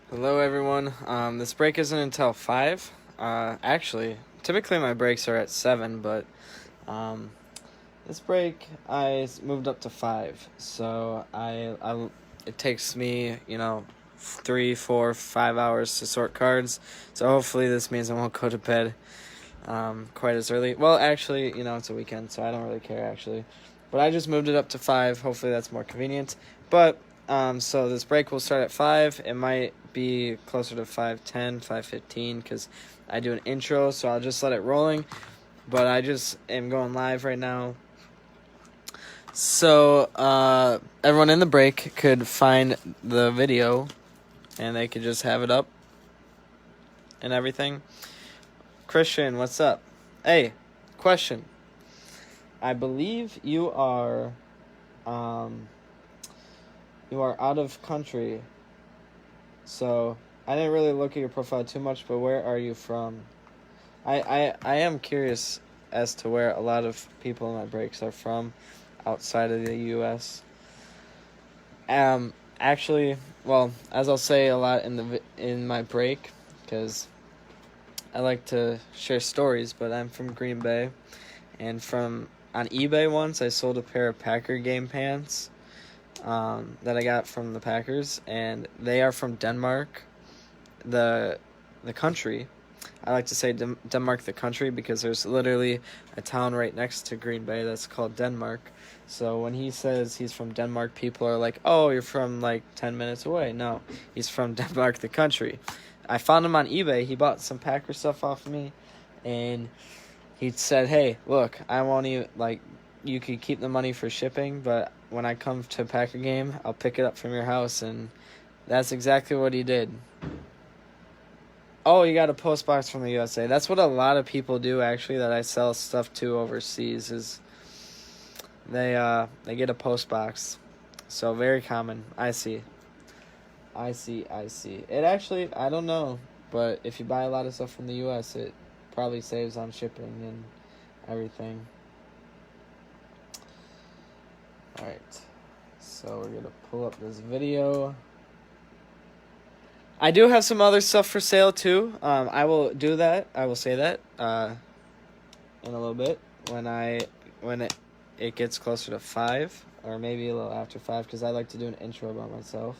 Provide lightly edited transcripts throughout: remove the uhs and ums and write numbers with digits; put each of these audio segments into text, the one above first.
Hello, everyone. This break isn't until 5. Actually, typically my breaks are at 7, but um, this break moved up to 5. So it takes me, 3, 4, 5 hours to sort cards. So hopefully this means I won't go to bed quite as early. Well, actually, it's a weekend, so I don't really care, actually. But I just moved it up to 5. Hopefully that's more convenient. But so this break will start at 5. It might be closer to 5:10, 5:15, because I do an intro, so I'll just let it rolling. But I just am going live right now. So everyone in the break could find the video, and they could just have it up and everything. Christian, what's up? Hey, question. I believe you are out of country. So I didn't really look at your profile too much, but where are you from? I am curious as to where a lot of people in my breaks are from outside of the US. Actually, well, as I'll say a lot in my break, because I like to share stories, but I'm from Green Bay, and on eBay once I sold a pair of Packer game pants that I got from the Packers, and they are from Denmark, the country. I like to say Denmark the country because there's literally a town right next to Green Bay that's called Denmark. So when he says he's from Denmark, people are like, "Oh, you're from like 10 minutes away." No, he's from Denmark the country. I found him on eBay. He bought some Packer stuff off of me, and he said, "Hey, look, I want you, like, you could keep the money for shipping, but when I come to a Packer game, I'll pick it up from your house." And that's exactly what he did. Oh, you got a post box from the USA. That's what a lot of people do, actually, that I sell stuff to overseas, is they get a post box. So very common. I see. It actually, I don't know, but if you buy a lot of stuff from the US, it probably saves on shipping and everything. Alright, so we're gonna pull up this video. I do have some other stuff for sale too. I will do that. I will say that in a little bit when it gets closer to 5, or maybe a little after 5, because I like to do an intro about myself.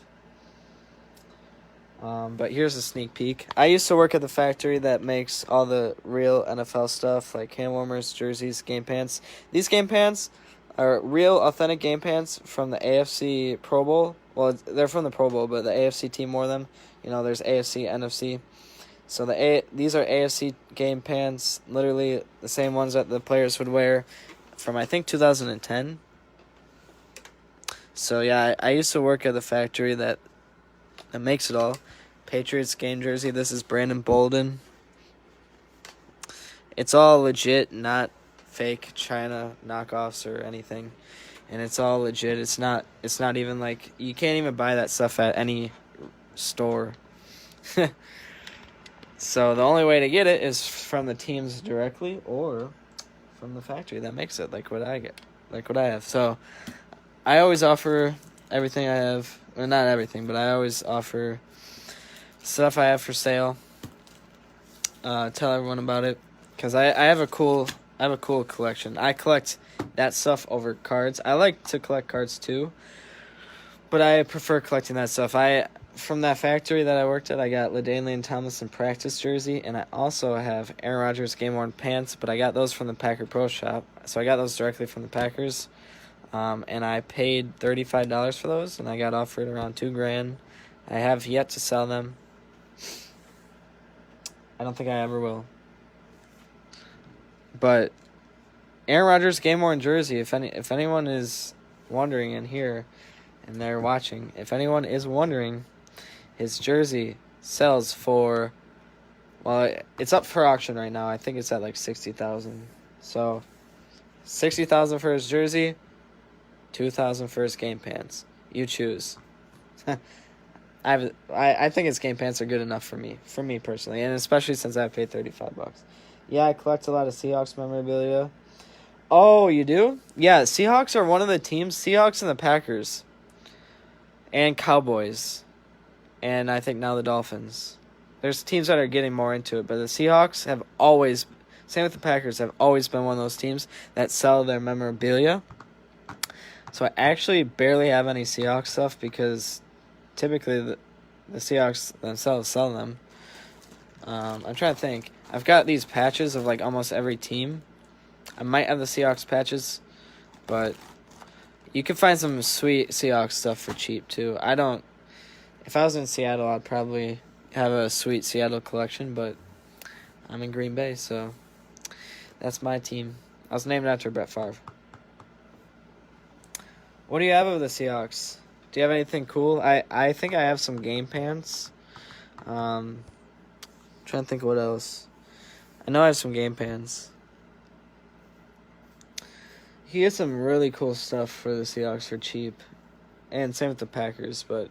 But here's a sneak peek. I used to work at the factory that makes all the real NFL stuff, like hand warmers, jerseys, game pants. These game pants are real, authentic game pants from the AFC Pro Bowl. Well, they're from the Pro Bowl, but the AFC team wore them. There's AFC, NFC. So these are AFC game pants, literally the same ones that the players would wear from, I think, 2010. So, yeah, I used to work at the factory that makes it all. Patriots game jersey. This is Brandon Bolden. It's all legit, not fake China knockoffs or anything. And it's all legit. It's not even like, you can't even buy that stuff at any store. So the only way to get it is from the teams directly or from the factory that makes it, like what I have. So I always offer everything I have. Well, not everything, but I always offer stuff I have for sale. Tell everyone about it, because I have a cool collection. I collect that stuff over cards. I like to collect cards too, but I prefer collecting that stuff. From that factory that I worked at, I got LaDainian Tomlinson practice jersey, and I also have Aaron Rodgers game-worn pants, but I got those from the Packer Pro Shop. So I got those directly from the Packers, and I paid $35 for those, and I got offered around $2,000. I have yet to sell them. I don't think I ever will. But Aaron Rodgers game-worn jersey, if anyone is wondering in here, and they're watching, if anyone is wondering, his jersey sells for, well, it's up for auction right now. I think it's at like $60,000. So $60,000 for his jersey, $2,000 for his game pants. You choose. I think his game pants are good enough for me personally, and especially since I paid $35. Yeah, I collect a lot of Seahawks memorabilia. Oh, you do? Yeah, Seahawks are one of the teams. Seahawks and the Packers. And Cowboys. and I think now the Dolphins. There's teams that are getting more into it, but the Seahawks have always, same with the Packers, have always been one of those teams that sell their memorabilia. So I actually barely have any Seahawks stuff because typically the Seahawks themselves sell them. I'm trying to think. I've got these patches of like almost every team. I might have the Seahawks patches, but you can find some sweet Seahawks stuff for cheap too. If I was in Seattle, I'd probably have a sweet Seattle collection, but I'm in Green Bay, so that's my team. I was named after Brett Favre. What do you have of the Seahawks? Do you have anything cool? I think I have some game pants. Trying to think what else. I know I have some game pants. He has some really cool stuff for the Seahawks for cheap. And same with the Packers, but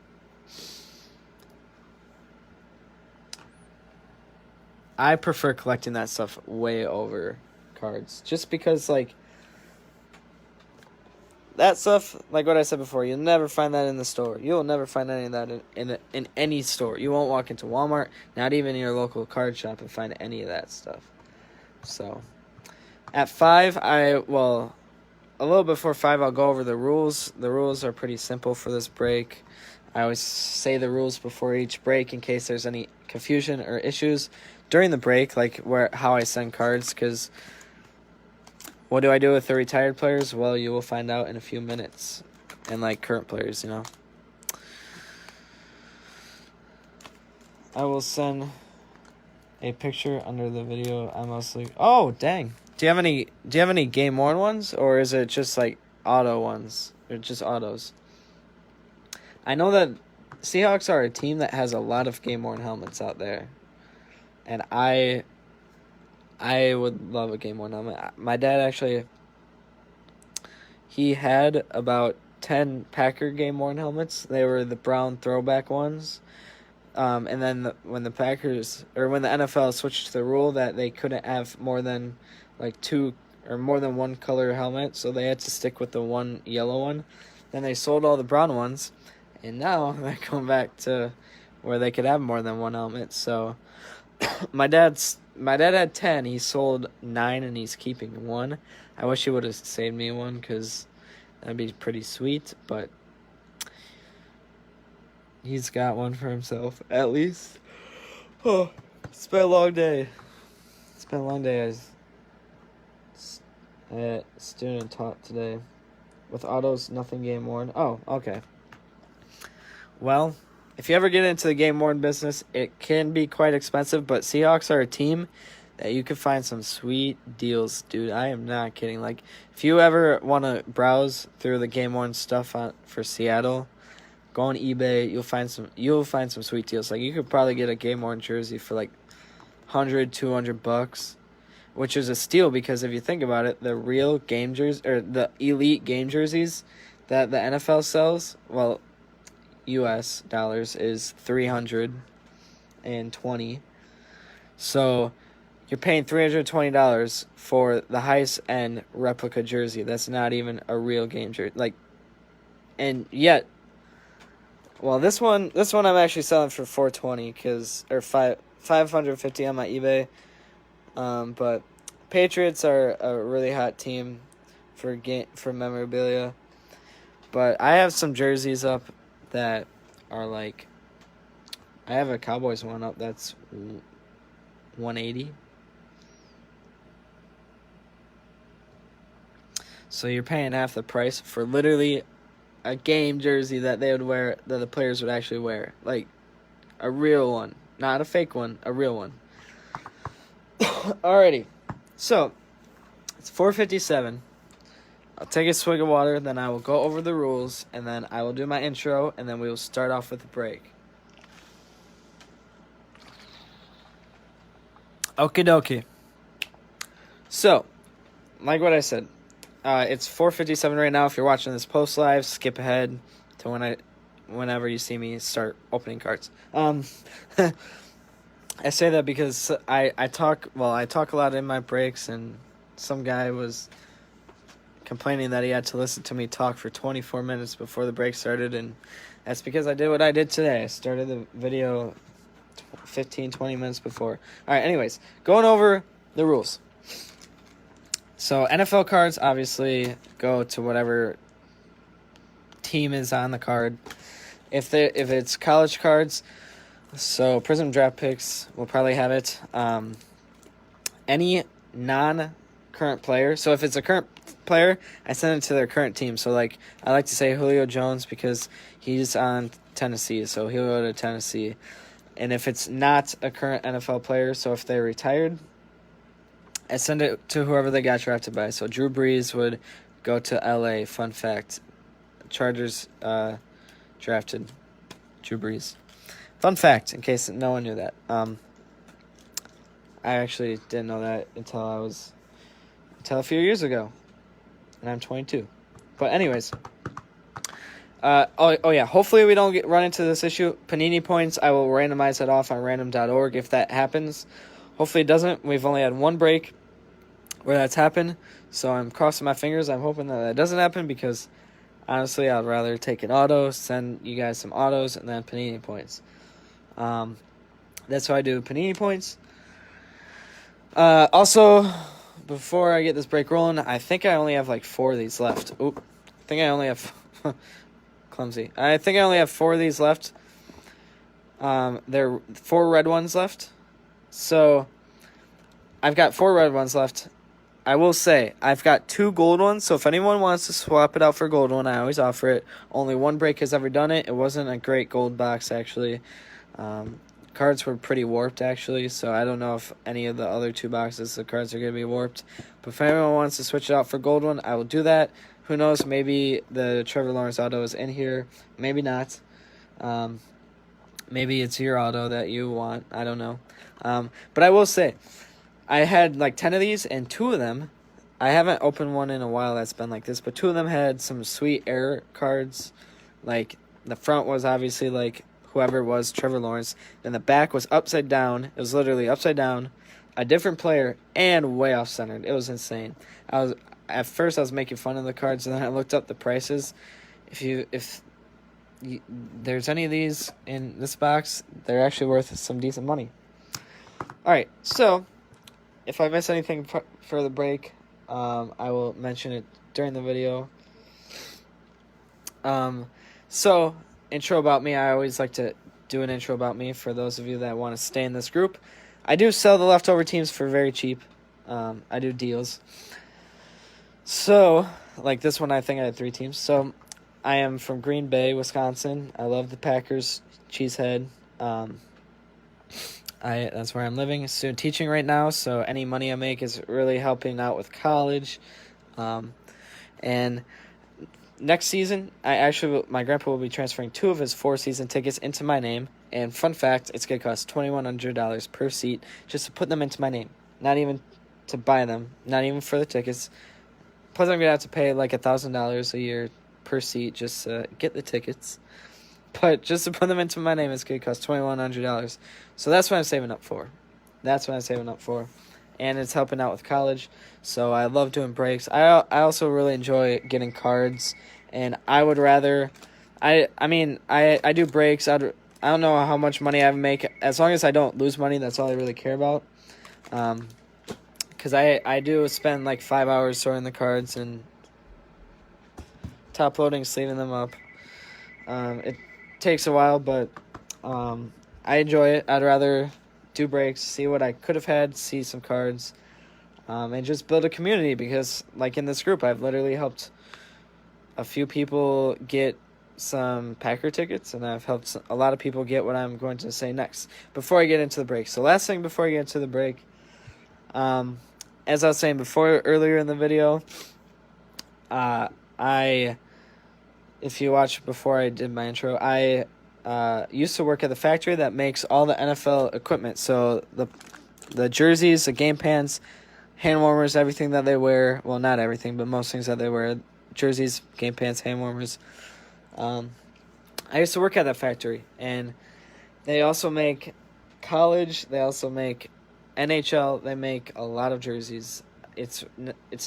I prefer collecting that stuff way over cards. Just because, like, that stuff, like what I said before, you'll never find that in the store. You'll never find any of that in any store. You won't walk into Walmart, not even your local card shop, and find any of that stuff. So, at 5, a little before 5, I'll go over the rules. The rules are pretty simple for this break. I always say the rules before each break in case there's any confusion or issues during the break, like how I send cards, because what do I do with the retired players? Well, you will find out in a few minutes. And, like, current players, you know. I will send a picture under the video. I mostly... Oh, dang. Do you have any game-worn ones? Or is it just, like, auto ones? Or just autos? I know that Seahawks are a team that has a lot of game-worn helmets out there. And I would love a game-worn helmet. My dad actually, he had about 10 Packer game-worn helmets. They were the brown throwback ones. And then when the NFL switched to the rule that they couldn't have more than like 2 or more than one color helmet, so they had to stick with the one yellow one. Then they sold all the brown ones, and now they're going back to where they could have more than one helmet. So my dad had 10. He sold 9, and he's keeping 1. I wish he would have saved me one, because that'd be pretty sweet. But he's got one for himself, at least. Oh, it's been a long day. I had a student taught today. With autos, nothing game worn. Oh, okay. Well, if you ever get into the game worn business, it can be quite expensive, but Seahawks are a team that you can find some sweet deals, dude. I am not kidding. Like, if you ever want to browse through the game worn stuff for Seattle, go on eBay. You'll find some sweet deals. Like, you could probably get a game worn jersey for like $100-$200, which is a steal, because if you think about it, the real game jerseys, or the elite game jerseys that the NFL sells, well, US dollars, is $320. So you're paying $320 for the highest end replica jersey. That's not even a real game jersey. Like, and yet, well, this one I'm actually selling for $420, or $550 on my eBay. But Patriots are a really hot team for memorabilia. But I have some jerseys up that are like, I have a Cowboys one up that's $180. So you're paying half the price for literally a game jersey that they would wear, that the players would actually wear. Like, a real one. Not a fake one, a real one. Alrighty. So, it's 4:57. I'll take a swig of water, then I will go over the rules, and then I will do my intro, and then we will start off with the break. Okie dokie. So, like what I said, it's 4:57 right now. If you're watching this post live, skip ahead to whenever you see me start opening cards. I say that because I talk a lot in my breaks, and some guy was complaining that he had to listen to me talk for 24 minutes before the break started, and that's because I did what I did today. I started the video 15, 20 minutes before. All right, anyways, going over the rules. So NFL cards obviously go to whatever team is on the card. If it's college cards, so Prism draft picks will probably have it. Any non-current player. So if it's a current player, I send it to their current team. So like I like to say Julio Jones because he's on Tennessee, so he'll go to Tennessee. And if it's not a current NFL player, so if they're retired, I send it to whoever they got drafted by. So Drew Brees would go to LA. Fun fact. Chargers drafted Drew Brees. Fun fact, in case no one knew that. I actually didn't know that until a few years ago. And I'm 22. But anyways. Oh yeah, hopefully we don't run into this issue. Panini points, I will randomize it off on random.org if that happens. Hopefully it doesn't. We've only had one break where that's happened, so I'm crossing my fingers. I'm hoping that doesn't happen because, honestly, I'd rather take an auto, send you guys some autos, and then Panini points. That's how I do Panini points. Also, before I get this break rolling, I think I only have like 4 of these left. Oop. I think I only have... clumsy. I think I only have 4 of these left. There are 4 red ones left. So, I've got 4 red ones left. I will say, I've got 2 gold ones, so if anyone wants to swap it out for a gold one, I always offer it. Only one break has ever done it. It wasn't a great gold box, actually. Cards were pretty warped, actually, so I don't know if any of the other 2 boxes, the cards are going to be warped. But if anyone wants to switch it out for gold one, I will do that. Who knows, maybe the Trevor Lawrence auto is in here. Maybe not. Maybe it's your auto that you want. I don't know. But I will say, I had like 10 of these, and 2 of them, I haven't opened one in a while that's been like this, but 2 of them had some sweet error cards. Like, the front was obviously like whoever it was, Trevor Lawrence. Then the back was upside down. It was literally upside down, a different player, and way off-centered. It was insane. At first, I was making fun of the cards, and then I looked up the prices. If there's any of these in this box, they're actually worth some decent money. All right, so if I miss anything for the break, I will mention it during the video. So, intro about me. I always like to do an intro about me for those of you that want to stay in this group. I do sell the leftover teams for very cheap. I do deals. So, like this one, I think I had 3 teams. So, I am from Green Bay, Wisconsin. I love the Packers, Cheesehead. That's where I'm living. Student teaching right now, so any money I make is really helping out with college. And next season, my grandpa will be transferring 2 of his 4 season tickets into my name. And fun fact, it's going to cost $2,100 per seat just to put them into my name. Not even to buy them, not even for the tickets. Plus, I'm going to have to pay like $1,000 a year per seat just to get the tickets. But just to put them into my name, it's going to cost $2,100. So that's what I'm saving up for. And it's helping out with college. So I love doing breaks. I also really enjoy getting cards. And I would rather... I do breaks. I don't know how much money I make. As long as I don't lose money, that's all I really care about. Because I do spend like 5 hours sorting the cards and top loading, sleeving them up. It takes a while, but I enjoy it. I'd rather do breaks, see what I could have had, see some cards, and just build a community because, like in this group, I've literally helped a few people get some Packer tickets, and I've helped a lot of people get what I'm going to say next before I get into the break. So last thing before I get into the break, as I was saying earlier in the video, if you watched before I did my intro, I used to work at the factory that makes all the NFL equipment. So the jerseys, the game pants, hand warmers, everything that they wear. Well, not everything, but most things that they wear. Jerseys, game pants, hand warmers. I used to work at that factory, and they also make college. They also make NHL. They make a lot of jerseys. It's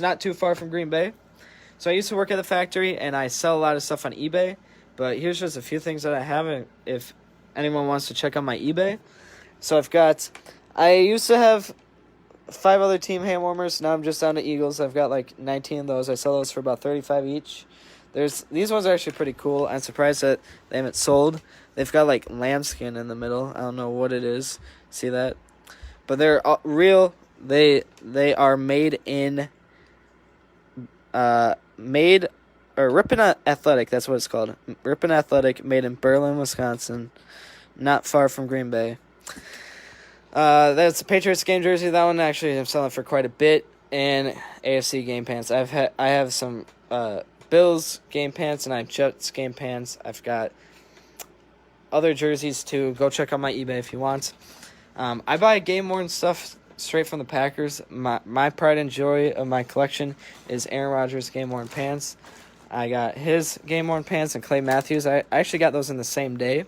not too far from Green Bay, So I used to work at the factory, and I sell a lot of stuff on eBay. But here's just a few things that I have if anyone wants to check out my eBay. So I used to have 5 other team hand warmers. Now I'm just down to Eagles. I've got like 19 of those. I sell those for about $35 each. These ones are actually pretty cool. I'm surprised that they haven't sold. They've got like lambskin in the middle. I don't know what it is. See that? But they're real. They are made in Ripon Athletic. That's what it's called. Ripon Athletic, made in Berlin, Wisconsin, not far from Green Bay. That's the Patriots game jersey. That one actually I'm selling for quite a bit. And AFC game pants. I have some Bills game pants, and I have Jets game pants. I've got other jerseys too. Go check out my eBay if you want. I buy game worn stuff straight from the Packers. My pride and joy of my collection is Aaron Rodgers game worn pants. I got his game worn pants and Clay Matthews. I actually got those in the same day.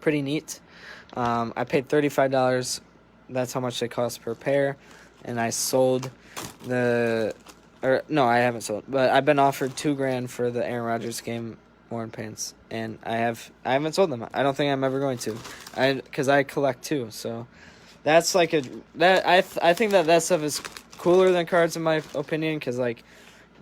Pretty neat. I paid $35. That's how much they cost per pair, and I sold I haven't sold, but I've been offered $2,000 for the Aaron Rodgers game worn pants, and I haven't sold them. I don't think I'm ever going to, because I collect too. So that's I think that stuff is cooler than cards in my opinion, because like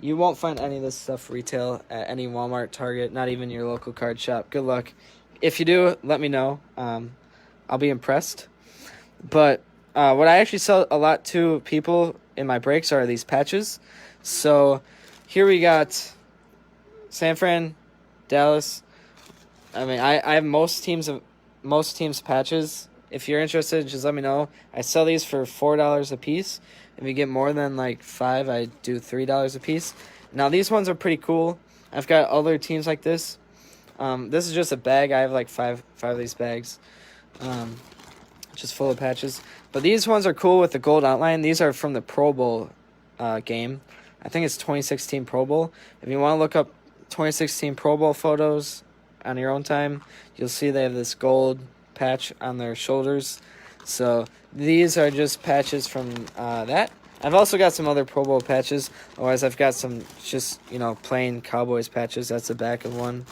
you won't find any of this stuff retail at any Walmart, Target, not even your local card shop. Good luck. If you do, let me know. I'll be impressed. But what I actually sell a lot to people in my breaks are these patches. So here we got Fran Dallas. I mean, I have most teams patches. If you're interested, just let me know. I sell these for $4 a piece. If you get more than like 5, I do $3 a piece. Now these ones are pretty cool. I've got other teams like this. This is just a bag. I have like five of these bags, just full of patches. But these ones are cool with the gold outline. These are from the Pro Bowl game. I think it's 2016 Pro Bowl. If you want to look up 2016 Pro Bowl photos on your own time, you'll see they have this gold patch on their shoulders. So these are just patches from that. I've also got some other Pro Bowl patches. Otherwise, I've got some just, plain Cowboys patches. That's the back of one.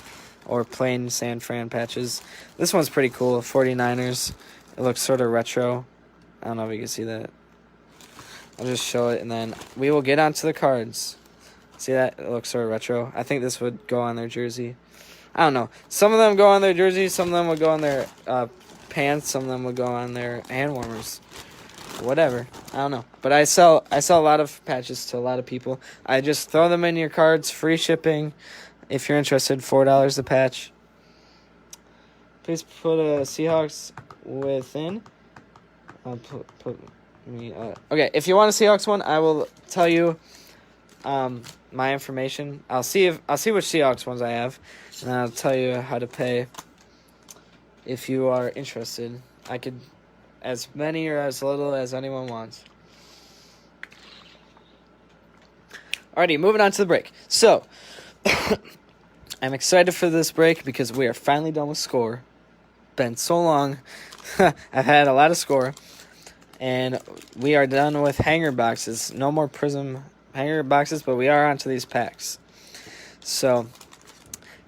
Or plain San Fran patches. This one's pretty cool. 49ers. It looks sort of retro. I don't know if you can see that. I'll just show it, and then we will get onto the cards. See that? It looks sort of retro. I think this would go on their jersey. I don't know. Some of them go on their jerseys. Some of them would go on their pants. Some of them would go on their hand warmers. Whatever. I don't know. But I sell a lot of patches to a lot of people. I just throw them in your cards. Free shipping. If you're interested, $4 a patch. Please put a Seahawks within. Okay, if you want a Seahawks one, I will tell you my information. I'll see which Seahawks ones I have, and I'll tell you how to pay if you are interested. I could as many or as little as anyone wants. Alrighty, moving on to the break. So I'm excited for this break because we are finally done with score. Been so long. I've had a lot of score. And we are done with hanger boxes. No more Prism hanger boxes, but we are onto these packs. So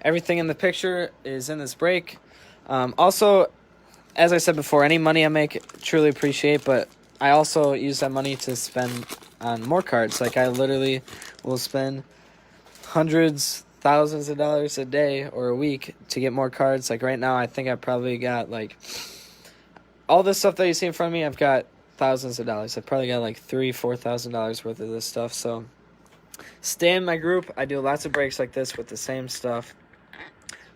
everything in the picture is in this break. Also, as I said before, any money I make, truly appreciate, but I also use that money to spend on more cards. Like I literally will spend hundreds, thousands of dollars a day or a week to get more cards. Like right now, I think I probably got like all this stuff that you see in front of me. I've got thousands of dollars. I probably got like $3,000-$4,000 worth of this stuff. So stay in my group. I do lots of breaks like this with the same stuff.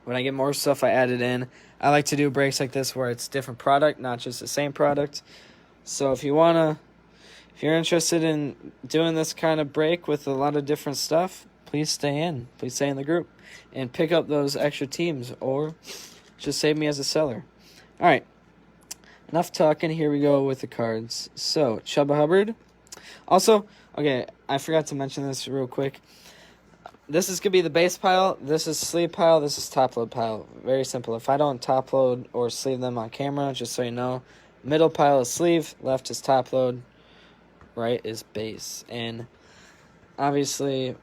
When I get more stuff, I add it in. I like to do breaks like this where it's different product, not just the same product. So if you're interested in doing this kind of break with a lot of different stuff, please stay in. Please stay in the group and pick up those extra teams, or just save me as a seller. All right. Enough talking. Here we go with the cards. So, Chuba Hubbard. Also, okay, I forgot to mention this real quick. This is going to be the base pile. This is sleeve pile. This is top load pile. Very simple. If I don't top load or sleeve them on camera, just so you know, middle pile is sleeve, left is top load, right is base. And obviously,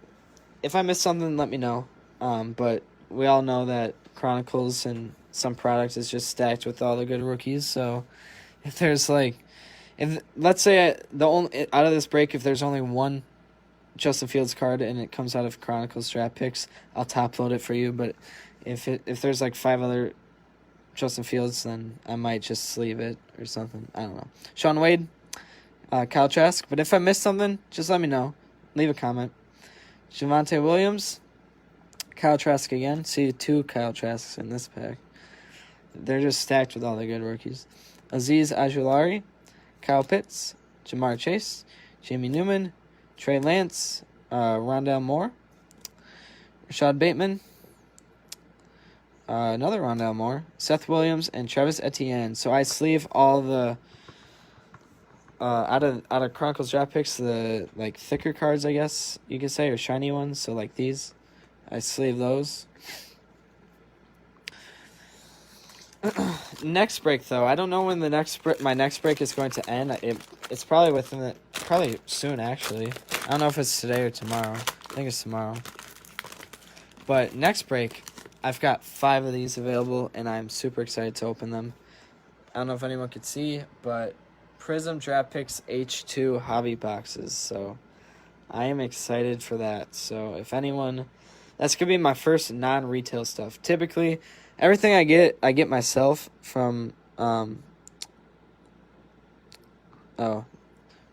if I missed something, let me know. But we all know that Chronicles and some products is just stacked with all the good rookies. So if there's like, if let's say the only out of this break, if there's only one Justin Fields card and it comes out of Chronicles draft picks, I'll top load it for you. But if there's like 5 other Justin Fields, then I might just sleeve it or something. I don't know. Sean Wade, Kyle Trask. But if I missed something, just let me know. Leave a comment. Javonte Williams, Kyle Trask again. See 2 Kyle Trasks in this pack. They're just stacked with all the good rookies. Azeez Ojulari, Kyle Pitts, Jamar Chase, Jamie Newman, Trey Lance, Rondale Moore, Rashad Bateman, another Rondale Moore, Seth Williams, and Travis Etienne. So I sleeve all the out of Chronicles draft picks, the like thicker cards, I guess you could say, or shiny ones. So like these, I sleeve those. Next break though, I don't know when my next break is going to end. It's probably probably soon actually. I don't know if it's today or tomorrow. I think it's tomorrow. But next break, I've got 5 of these available, and I'm super excited to open them. I don't know if anyone could see, but Prism Draft Picks H2 hobby boxes. So I am excited for that. So if anyone, that's going to be my first non-retail stuff. Typically, everything I get myself from,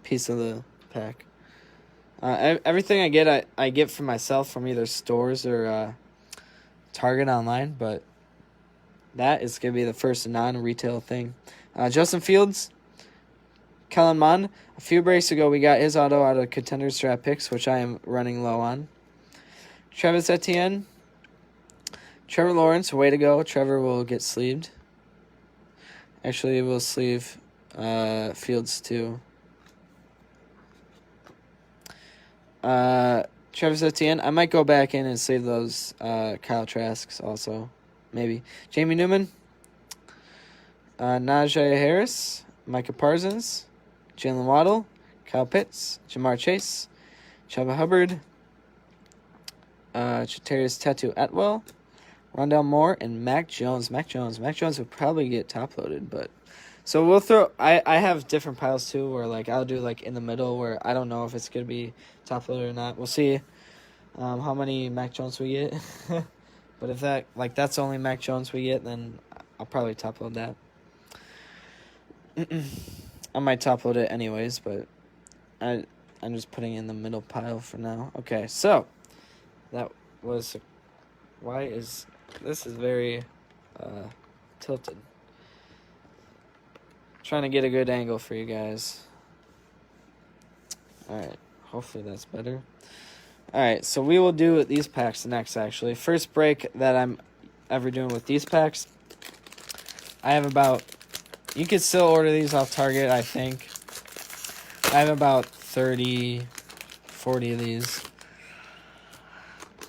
piece of the pack. Everything I get from myself from either stores or Target online, but that is going to be the first non-retail thing. Justin Fields, Kellen Mond. A few breaks ago, we got his auto out of Contenders Draft Picks, which I am running low on. Travis Etienne, Trevor Lawrence, way to go. Trevor will get sleeved. Actually, we'll sleeve Fields too. Travis Etienne, I might go back in and save those Kyle Trasks also. Maybe. Jamie Newman, Najee Harris, Micah Parsons, Jalen Waddle, Kyle Pitts, Jamar Chase, Chuba Hubbard, Chatarius Tattoo Atwell, Rondale Moore, and Mac Jones. Mac Jones would probably get top loaded, but so we'll throw. I have different piles too, where like I'll do like in the middle, where I don't know if it's gonna be top loaded or not. We'll see how many Mac Jones we get. But if that's the only Mac Jones we get, then I'll probably top load that. I might top load it anyways, but I'm just putting it in the middle pile for now. Okay, so that was. Why is this is very tilted? Trying to get a good angle for you guys. Alright, hopefully that's better. Alright, so we will do these packs next, actually. First break that I'm ever doing with these packs. I have about... You could still order these off Target, I think. I have about 30, 40 of these.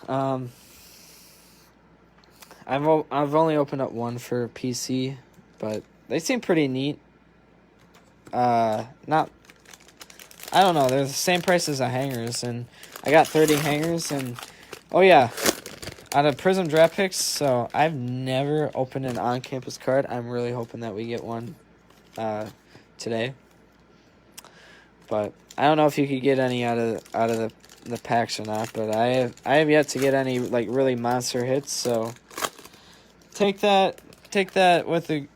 I've only opened up one for PC, but they seem pretty neat. I don't know, they're the same price as the hangers, and I got 30 hangers, and oh yeah, out of Prism Draft Picks, so I've never opened an on-campus card. I'm really hoping that we get one today. But I don't know if you could get any out of the packs or not, but I have yet to get any like really monster hits, so take that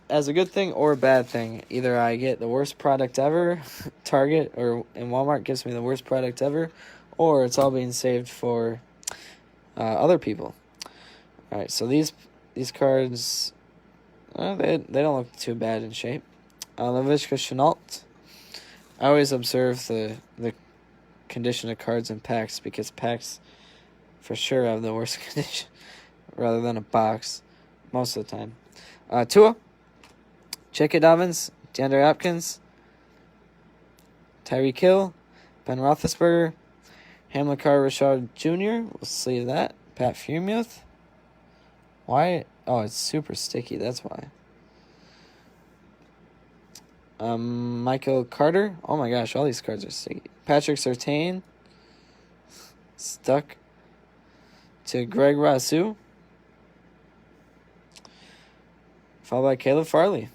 as a good thing or a bad thing. Either I get the worst product ever, Target or in Walmart gives me the worst product ever, or it's all being saved for other people. All right, so these cards, they don't look too bad in shape. Laviska Shenault. I always observe the condition of cards in packs, because packs for sure have the worst condition rather than a box most of the time. Tua, J.K. Dobbins, DeAndre Hopkins, Tyreek Hill, Ben Roethlisberger, Hamilcar Rashad Jr. We'll see that. Pat Freiermuth. Why? Oh, it's super sticky. That's why. Michael Carter. Oh my gosh, all these cards are sticky. Patrick Surtain. Stuck. to Greg Rasu, followed by Caleb Farley.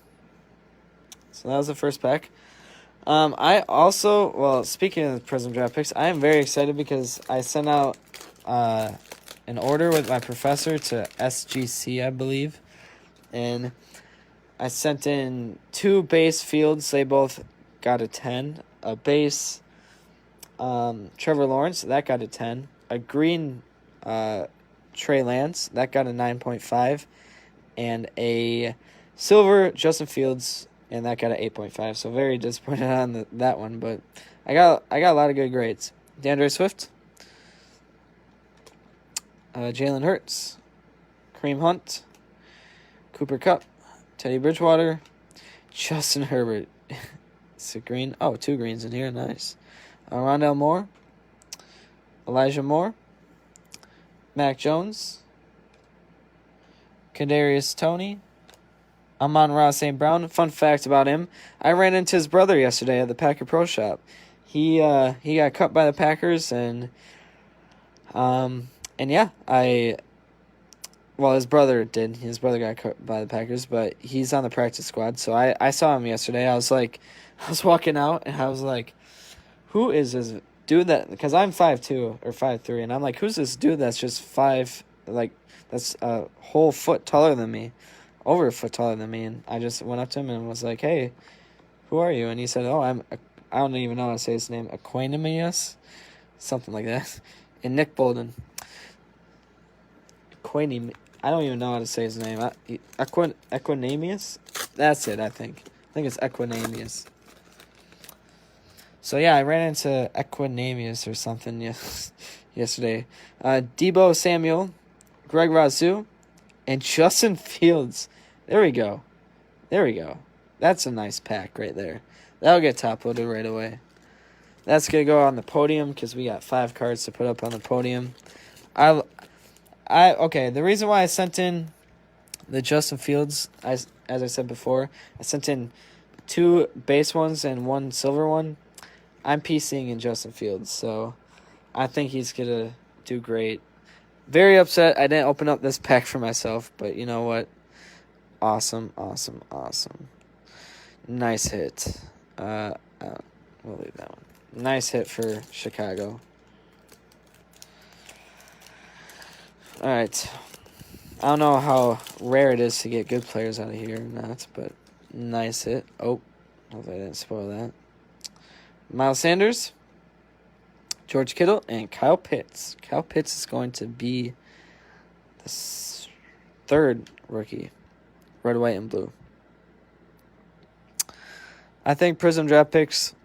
So that was the first pack. I also, well, speaking of the Prism draft picks, I am very excited because I sent out an order with my professor to SGC, I believe, and I sent in 2 base fields. They both got a 10. A base Trevor Lawrence, that got a 10. A green Trey Lance, that got a 9.5. And a silver Justin Fields, and that got an 8.5. So very disappointed on that one, but I got a lot of good grades. DeAndre Swift, Jalen Hurts, Kareem Hunt, Cooper Kupp, Teddy Bridgewater, Justin Herbert. It's a green. Oh, 2 greens in here. Nice. Rondale Moore, Elijah Moore, Mac Jones, Kadarius Toney, Amon-Ra St. Brown. Fun fact about him, I ran into his brother yesterday at the Packer Pro Shop. He got cut by the Packers, and yeah, his brother did. His brother got cut by the Packers, but he's on the practice squad. So I saw him yesterday. I was walking out, and I was like, who is this dude that, because I'm 5'2" or 5'3", and I'm like, who's this dude that's just that's a whole foot taller than me, over a foot taller than me, and I just went up to him and was like, hey, who are you? And he said, I don't even know how to say his name, Aquanimius, something like that, and Nick Bolden. I don't even know how to say his name. Equanimous? That's it, I think. I think it's Equanimous. So yeah, I ran into Equanimous or something yesterday. Debo Samuel, Greg Rasu, and Justin Fields. There we go. That's a nice pack right there. That'll get top-loaded right away. That's going to go on the podium because we got 5 cards to put up on the podium. Okay, the reason why I sent in the Justin Fields, as I said before, I sent in 2 base ones and 1 silver one. I'm PCing in Justin Fields, so I think he's going to do great. Very upset I didn't open up this pack for myself, but you know what? Awesome. Nice hit. We'll leave that one. Nice hit for Chicago. All right. I don't know how rare it is to get good players out of here or not, but nice hit. Oh, hopefully I didn't spoil that. Miles Sanders, George Kittle, and Kyle Pitts. Kyle Pitts is going to be the 3rd rookie. Red, white, and blue. I think Prism Draft Picks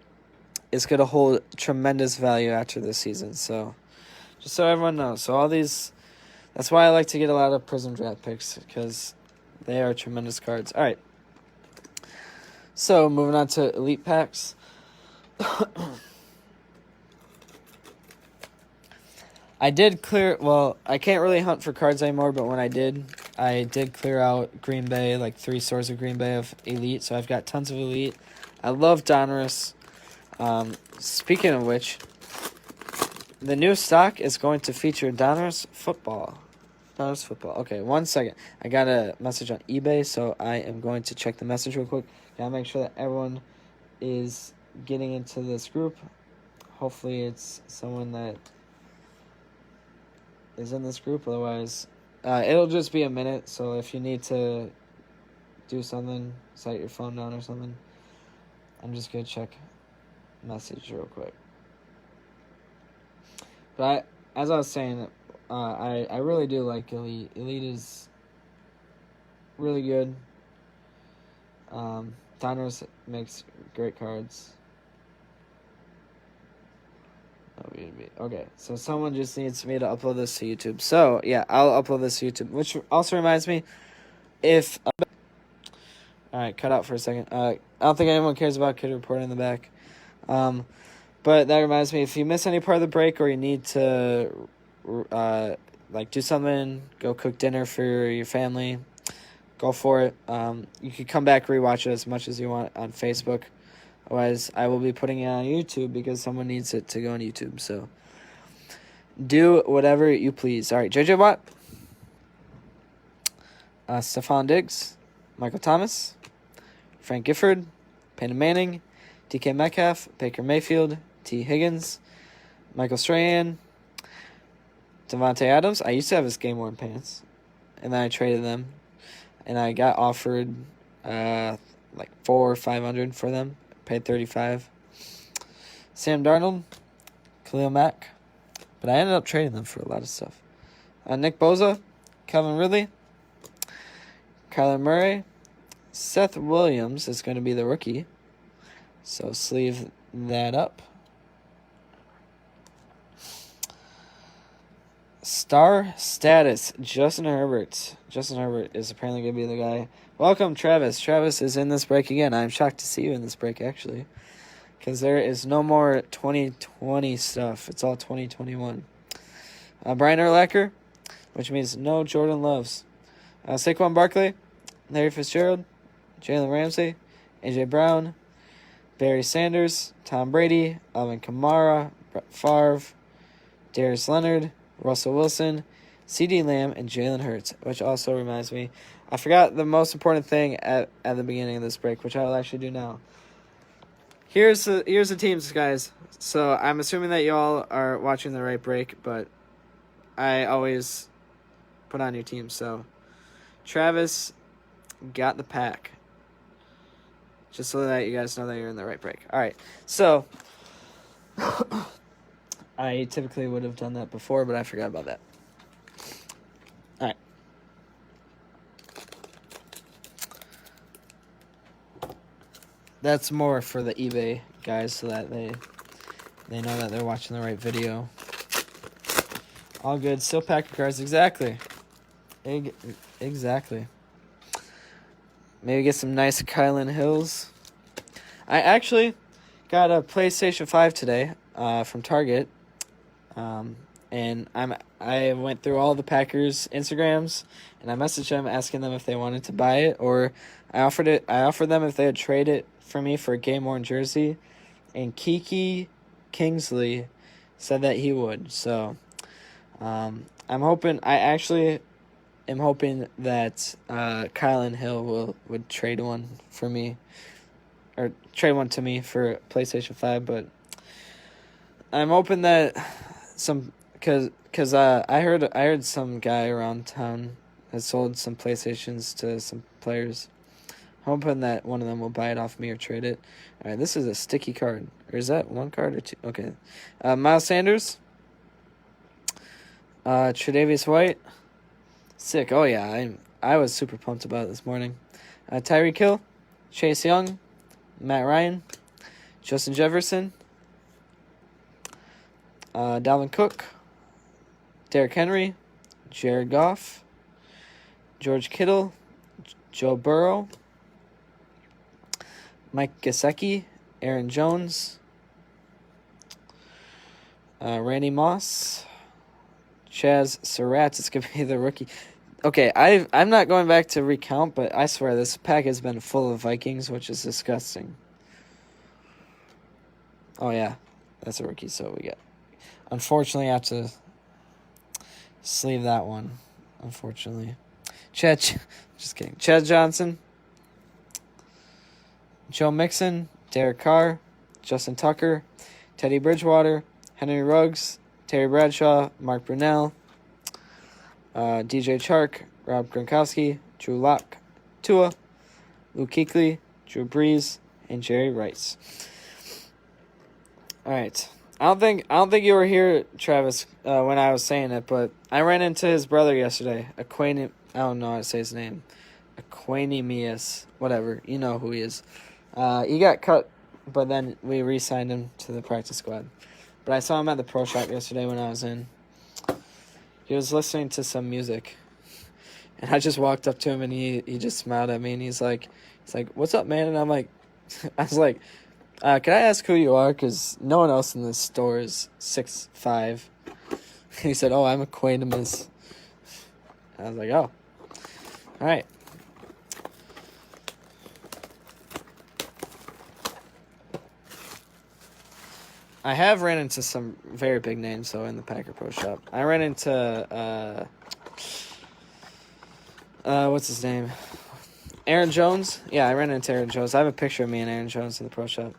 is going to hold tremendous value after this season. So, just so everyone knows. So, all these... That's why I like to get a lot of Prism Draft Picks, because they are tremendous cards. All right. So, moving on to Elite Packs. I did clear... Well, I can't really hunt for cards anymore, but when I did clear out Green Bay, like 3 stores of Green Bay of Elite, so I've got tons of Elite. I love Donruss. Speaking of which, the new stock is going to feature Donruss football. Okay, 1 second. I got a message on eBay, so I am going to check the message real quick. Gotta make sure that everyone is getting into this group. Hopefully it's someone that is in this group. Otherwise, it'll just be a minute. So if you need to do something, set your phone down or something, I'm just going to check message real quick. But as I was saying, I really do like Elite. Elite is really good. Donruss makes great cards. Okay, so someone just needs me to upload this to YouTube. So, yeah, I'll upload this to YouTube. Which also reminds me, if... Alright, cut out for a second. I don't think anyone cares about Kid Report in the back. But that reminds me, if you miss any part of the break or you need to, do something, go cook dinner for your family, go for it. You can come back, rewatch it as much as you want on Facebook. Otherwise, I will be putting it on YouTube because someone needs it to go on YouTube. So, Do whatever you please. All right, J.J. Watt, Stephon Diggs, Michael Thomas, Frank Gifford, Peyton Manning, DK Metcalf, Baker Mayfield, T. Higgins, Michael Strahan, Devontae Adams. I used to have his game-worn pants, and then I traded them, and I got offered like $400 or $500 for them. Paid $35. Sam Darnold, Khalil Mack, but I ended up trading them for a lot of stuff. Nick Bosa, Calvin Ridley, Kyler Murray, Seth Williams is going to be the rookie, so sleeve that up. Star status, Justin Herbert. Justin Herbert is apparently going to be the guy. Welcome, Travis. Travis is in this break again. I'm shocked to see you in this break, actually, because there is no more 2020 stuff. It's all 2021. Brian Urlacher, which means no Jordan Loves. Saquon Barkley, Larry Fitzgerald, Jalen Ramsey, A.J. Brown, Barry Sanders, Tom Brady, Alvin Kamara, Brett Favre, Darius Leonard, Russell Wilson, C.D. Lamb, and Jalen Hurts, which also reminds me, I forgot the most important thing at the beginning of this break, which I will actually do now. Here's the teams, guys. So I'm assuming that y'all are watching the right break, but I always put on your team. So Travis got the pack, just so that you guys know that you're in the right break. All right, so I typically would have done that before, but I forgot about that. All right. That's more for the eBay guys, so that they know that they're watching the right video. All good. Still pack of cards. Exactly. Exactly. Maybe get some nice Kylan Hills. I actually got a PlayStation 5 today from Target. And I went through all the Packers Instagrams, and I messaged them asking them if they wanted to buy it, or I offered them if they would trade it for me for a game-worn jersey, and Kiki Kingsley said that he would. So I'm hoping that Kylan Hill would trade one for me, or trade one to me for PlayStation 5, but I'm hoping that because I heard some guy around town has sold some PlayStations to some players. I'm hoping that one of them will buy it off me or trade it. All right, this is a sticky card. Or is that one card or two? Okay. Miles Sanders. Tre'Davious White. Sick. Oh, yeah. I was super pumped about it this morning. Tyreek Hill. Chase Young. Matt Ryan. Justin Jefferson. Dalvin Cook. Derrick Henry. Jared Goff. George Kittle. Joe Burrow. Mike Gesicki, Aaron Jones, Randy Moss, Chaz Surratt is going to be the rookie. Okay, I'm not going back to recount, but I swear this pack has been full of Vikings, which is disgusting. Oh, yeah, that's a rookie, so we get. Unfortunately, I have to sleeve that one, unfortunately. Just kidding. Chad Johnson. Joe Mixon, Derek Carr, Justin Tucker, Teddy Bridgewater, Henry Ruggs, Terry Bradshaw, Mark Brunell, DJ Chark, Rob Gronkowski, Drew Lock, Tua, Luke Kuechly, Drew Brees, and Jerry Rice. All right. I don't think you were here, Travis, when I was saying it, but I ran into his brother yesterday. I don't know how to say his name. Aquanimius, whatever. You know who he is. He got cut, but then we re-signed him to the practice squad. But I saw him at the pro shop yesterday when I was in. He was listening to some music, and I just walked up to him, and he just smiled at me, and he's like, "What's up, man?" And I'm like, I was like, "Can I ask who you are? Because no one else in this store is 6'5". He said, "Oh, I'm Aquanimous." I was like, "Oh, all right." I have ran into some very big names, though, in the Packer Pro Shop. I ran into, what's his name? Aaron Jones? Yeah, I ran into Aaron Jones. I have a picture of me and Aaron Jones in the Pro Shop.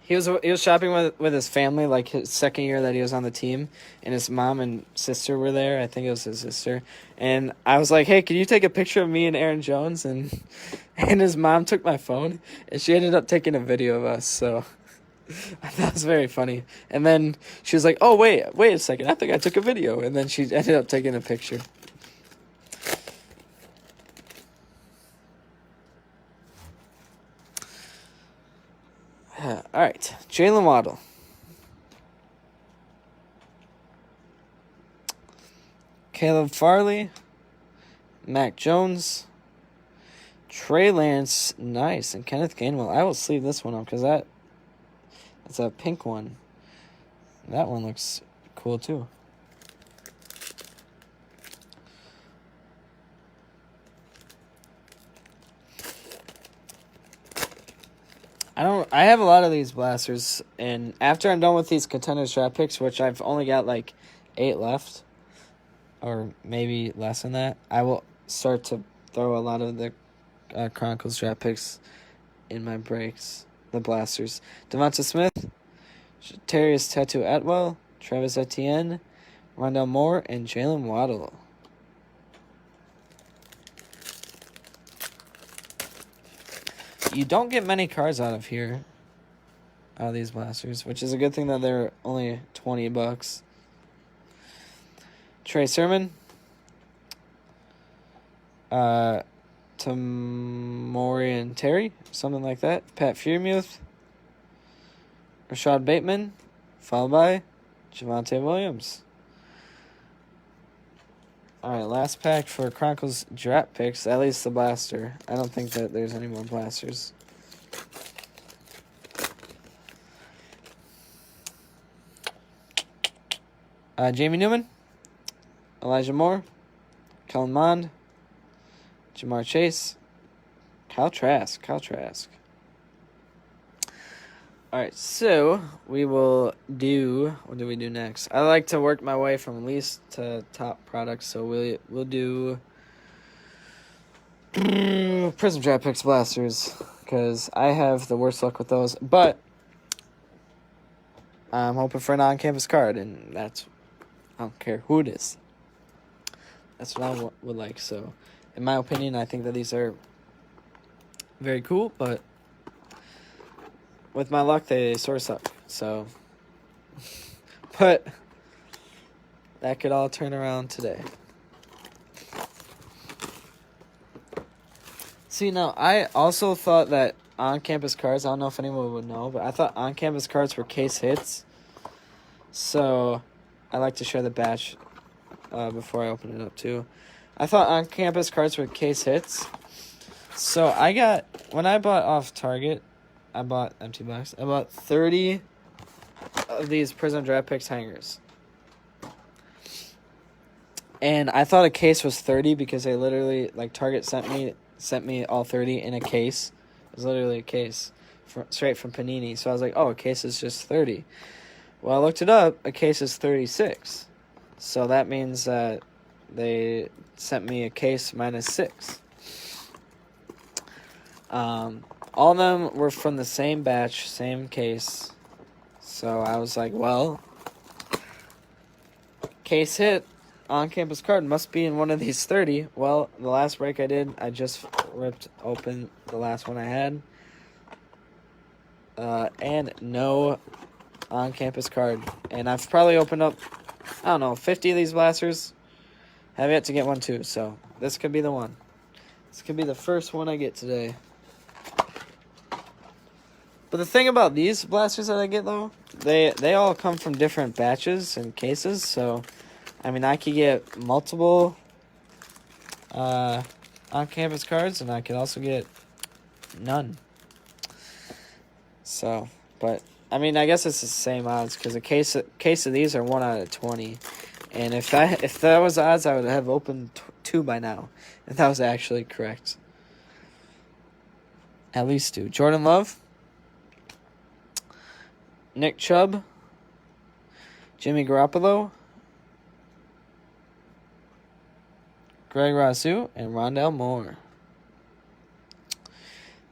He was shopping with his family, like his second year that he was on the team, and his mom and sister were there. I think it was his sister. And I was like, hey, can you take a picture of me and Aaron Jones? And his mom took my phone, and she ended up taking a video of us, so that was very funny. And then she was like, oh, wait a second, I think I took a video. And then she ended up taking a picture. All right, Jalen Waddle. Caleb Farley. Mac Jones. Trey Lance, nice. And Kenneth Gainwell. I will sleeve this one up because that's a pink one. That one looks cool too. I have a lot of these blasters, and after I'm done with these contenders draft picks, which I've only got like 8 left, or maybe less than that, I will start to throw a lot of the Chronicles draft picks in my breaks. The blasters: Devonta Smith, Terrius Tattoo Atwell, Travis Etienne, Rondell Moore, and Jalen Waddle. You don't get many cards out of here, out of these blasters, which is a good thing that they're only $20. Trey Sermon, Tamorian Terry, something like that. Pat Freiermuth, Rashad Bateman, followed by Javonte Williams. All right, last pack for Chronicles draft picks, at least the blaster. I don't think that there's any more blasters. Jamie Newman, Elijah Moore, Kellen Mond, Jamar Chase, Kyle Trask. All right, so we will do, what do we do next? I like to work my way from least to top products, so we'll do Prism Draft Picks blasters, because I have the worst luck with those, but I'm hoping for an on-campus card, and I don't care who it is. That's what I would like, so in my opinion, I think that these are very cool, but with my luck, they sort of suck, so. But that could all turn around today. See, now, I also thought that on-campus cards, I don't know if anyone would know, but I thought on-campus cards were case hits. So I like to share the batch before I open it up, too. I thought on-campus cards were case hits. So when I bought off Target, I bought empty box. I bought 30 of these Prism Draft Picks hangers. And I thought a case was 30 because they literally, like, Target sent me all 30 in a case. It was literally a case straight from Panini. So I was like, oh, a case is just 30. Well, I looked it up. A case is 36. So that means that they sent me a case minus 6. All of them were from the same batch, same case. So I was like, well, case hit, on-campus card must be in one of these 30. Well, the last break I did, I just ripped open the last one I had. And no on-campus card. And I've probably opened up, 50 of these blasters. Have yet to get one too, so this could be the one. This could be the first one I get today. But the thing about these blasters that I get, though, they all come from different batches and cases. So, I mean, I could get multiple on-campus cards, and I could also get none. So, but, I mean, I guess it's the same odds, because a case of these are 1 out of 20. And if that was the odds, I would have opened 2 by now. If that was actually correct. At least 2. Jordan Love. Nick Chubb, Jimmy Garoppolo, Greg Rousseau, and Rondale Moore.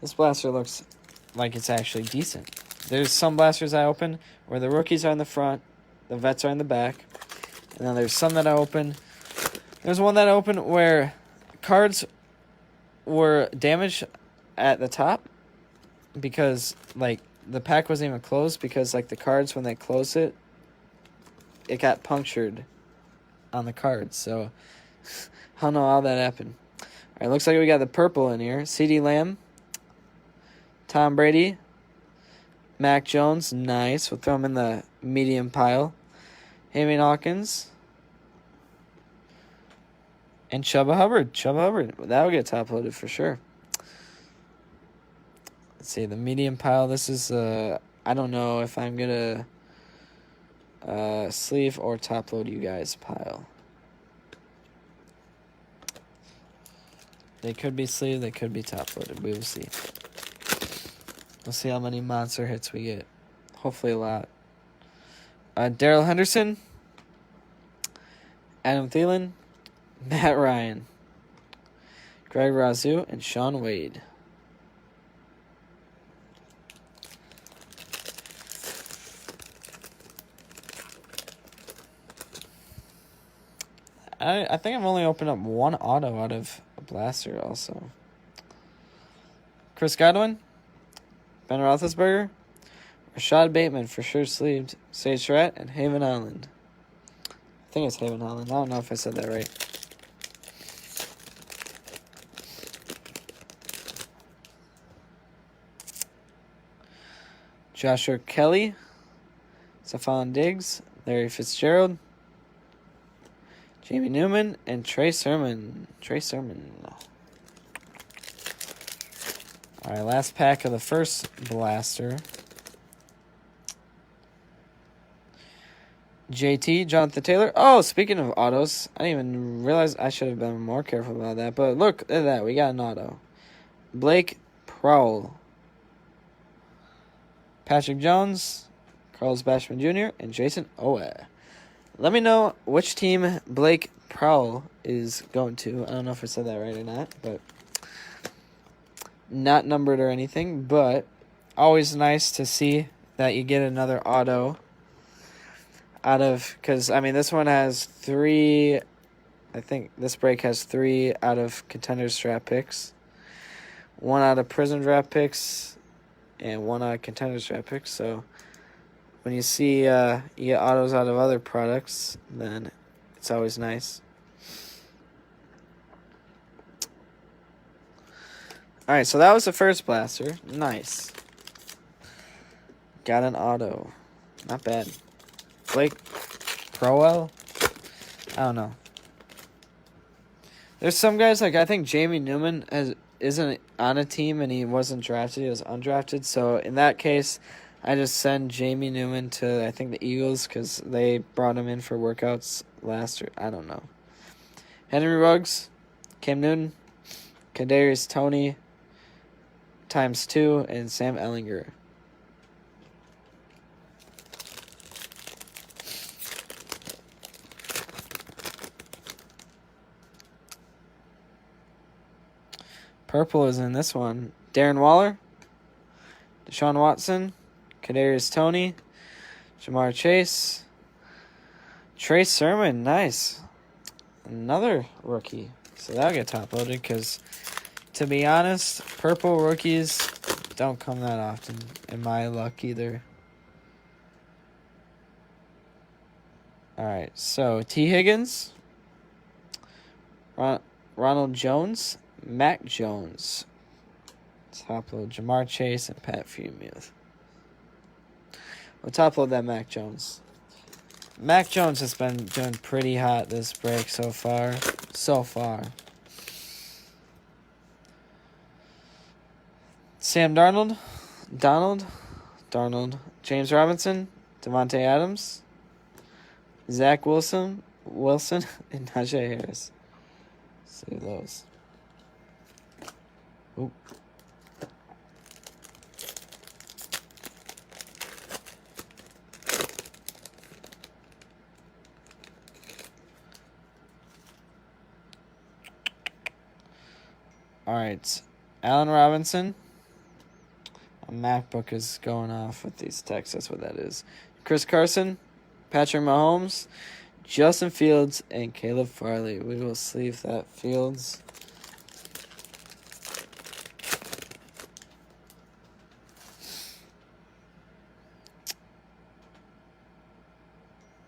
This blaster looks like it's actually decent. There's some blasters I open where the rookies are in the front, the vets are in the back, and then there's some that I open. There's one that I opened where cards were damaged at the top because, like, the pack wasn't even closed because, like, the cards, when they close it, it got punctured on the cards. So, I don't know how that happened. All right, looks like we got the purple in here. CeeDee Lamb, Tom Brady, Mac Jones, nice. We'll throw him in the medium pile. Hayden Hawkins, and Chuba Hubbard. That will get top loaded for sure. Let's see, the medium pile. This is, I don't know if I'm going to sleeve or top load you guys pile. They could be sleeved, they could be top loaded. We will see. We'll see how many monster hits we get. Hopefully a lot. Darrell Henderson, Adam Thielen, Matt Ryan, Greg Rousseau, and Sean Wade. I think I've only opened up one auto out of a blaster also. Chris Godwin, Ben Roethlisberger, Rashad Bateman for sure sleeved, Sage Surratt, and Haven Island. I think it's Haven Island. I don't know if I said that right. Joshua Kelly, Stephon Diggs, Larry Fitzgerald, Jamie Newman, and Trey Sermon. All right, last pack of the first blaster. JT, Jonathan Taylor. Oh, speaking of autos, I didn't even realize I should have been more careful about that. But look at that. We got an auto. Blake Prowl, Patrick Jones, Carlos Basham Jr., and Jason Owe. Let me know which team Blake Prowl is going to. I don't know if I said that right or not, but not numbered or anything. But always nice to see that you get another auto out of, because, I mean, this one has 3, I think this break has 3 out of Contenders draft picks, 1 out of Prism draft picks, and 1 out of Contenders draft picks. So when you see you get autos out of other products, then it's always nice. All right, so that was the first blaster. Nice. Got an auto. Not bad. Blake Crowell? I don't know. There's some guys, like I think Jamie Newman isn't on a team and he wasn't drafted. He was undrafted. So in that case, I just send Jamie Newman to, I think, the Eagles because they brought him in for workouts last year. I don't know. Henry Ruggs, Cam Newton, Kadarius Toney ×2, and Sam Ehlinger. Purple is in this one. Darren Waller, Deshaun Watson, Kadarius Toney, Jamar Chase, Trey Sermon. Nice. Another rookie. So that'll get top loaded because, to be honest, purple rookies don't come that often in my luck either. All right. So T. Higgins, Ronald Jones, Mac Jones, top load Jamar Chase, and Pat Freiermuth. We'll top load that Mac Jones. Mac Jones has been doing pretty hot this break so far. Sam Darnold, James Robinson, Devontae Adams, Zach Wilson, and Najee Harris. Let's see those. Ooh. All right. Allen Robinson. A MacBook is going off with these texts. That's what that is. Chris Carson, Patrick Mahomes, Justin Fields, and Caleb Farley. We will sleeve that Fields.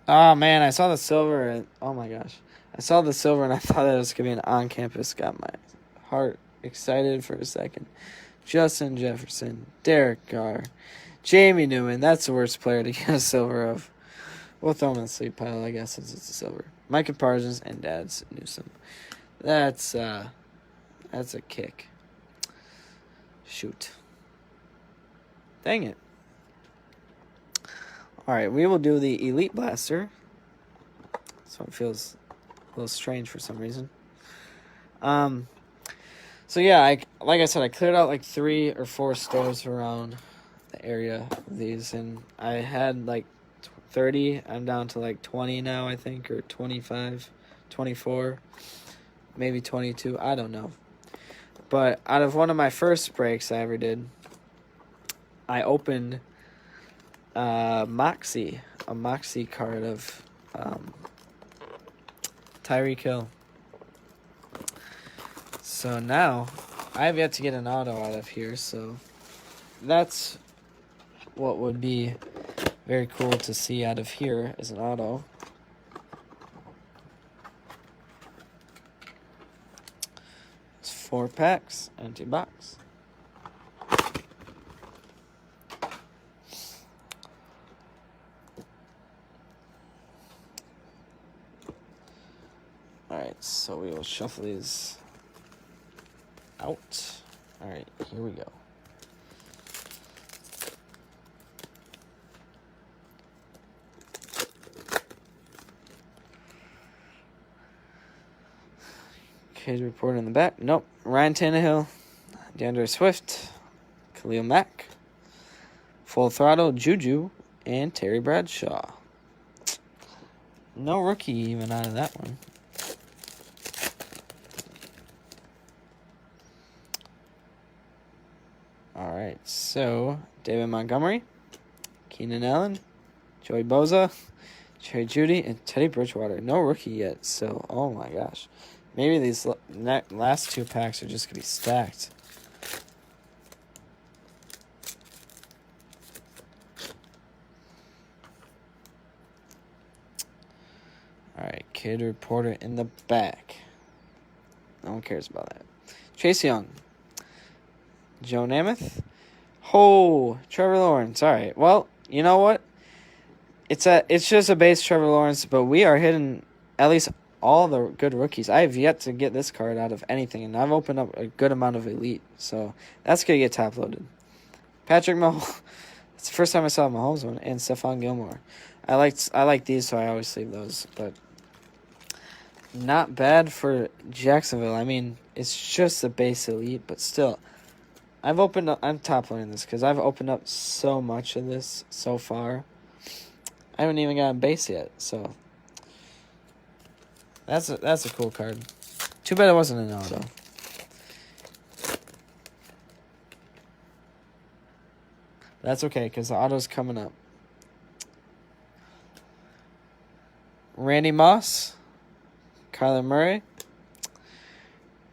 Oh, man, I saw the silver. And, oh, my gosh. I saw the silver, and I thought that was going to be an on-campus. Got my heart excited for a second. Justin Jefferson, Derek Carr, Jamie Newman. That's the worst player to get a silver of. We'll throw him in the sleep pile, I guess, since it's a silver. Micah Parsons and Dad's Newsome. That's a kick. Shoot. Dang it. All right, we will do the Elite Blaster. This one feels a little strange for some reason. So yeah, like I said, I cleared out like 3 or 4 stores around the area of these, and I had like 30. I'm down to like 20 now, I think, or 25, 24, maybe 22. I don't know. But out of one of my first breaks I ever did, I opened a Moxie card of Tyreek Hill. So now, I have yet to get an auto out of here, so that's what would be very cool to see out of here is an auto. It's 4 packs, empty box. Alright, so we will shuffle these out. Alright, here we go. Okay, report in the back. Nope. Ryan Tannehill, DeAndre Swift, Khalil Mack, Full Throttle, Juju, and Terry Bradshaw. No rookie even out of that one. Alright, so David Montgomery, Keenan Allen, Joey Bosa, Jerry Jeudy, and Teddy Bridgewater. No rookie yet, so oh my gosh. Maybe these last 2 packs are just going to be stacked. Alright, Kid Reporter in the back. No one cares about that. Chase Young. Joe Namath. Trevor Lawrence. Alright, well, you know what? It's just a base Trevor Lawrence, but we are hitting at least all the good rookies. I have yet to get this card out of anything, and I've opened up a good amount of Elite, so that's going to get top-loaded. Patrick Mahomes. It's the first time I saw a Mahomes one, and Stephon Gilmore. I like these, so I always sleeve those, but not bad for Jacksonville. I mean, it's just a base Elite, but still. I'm top-loading this, because I've opened up so much of this so far. I haven't even gotten base yet, so that's a cool card. Too bad it wasn't an auto. That's okay, because the auto's coming up. Randy Moss, Kyler Murray.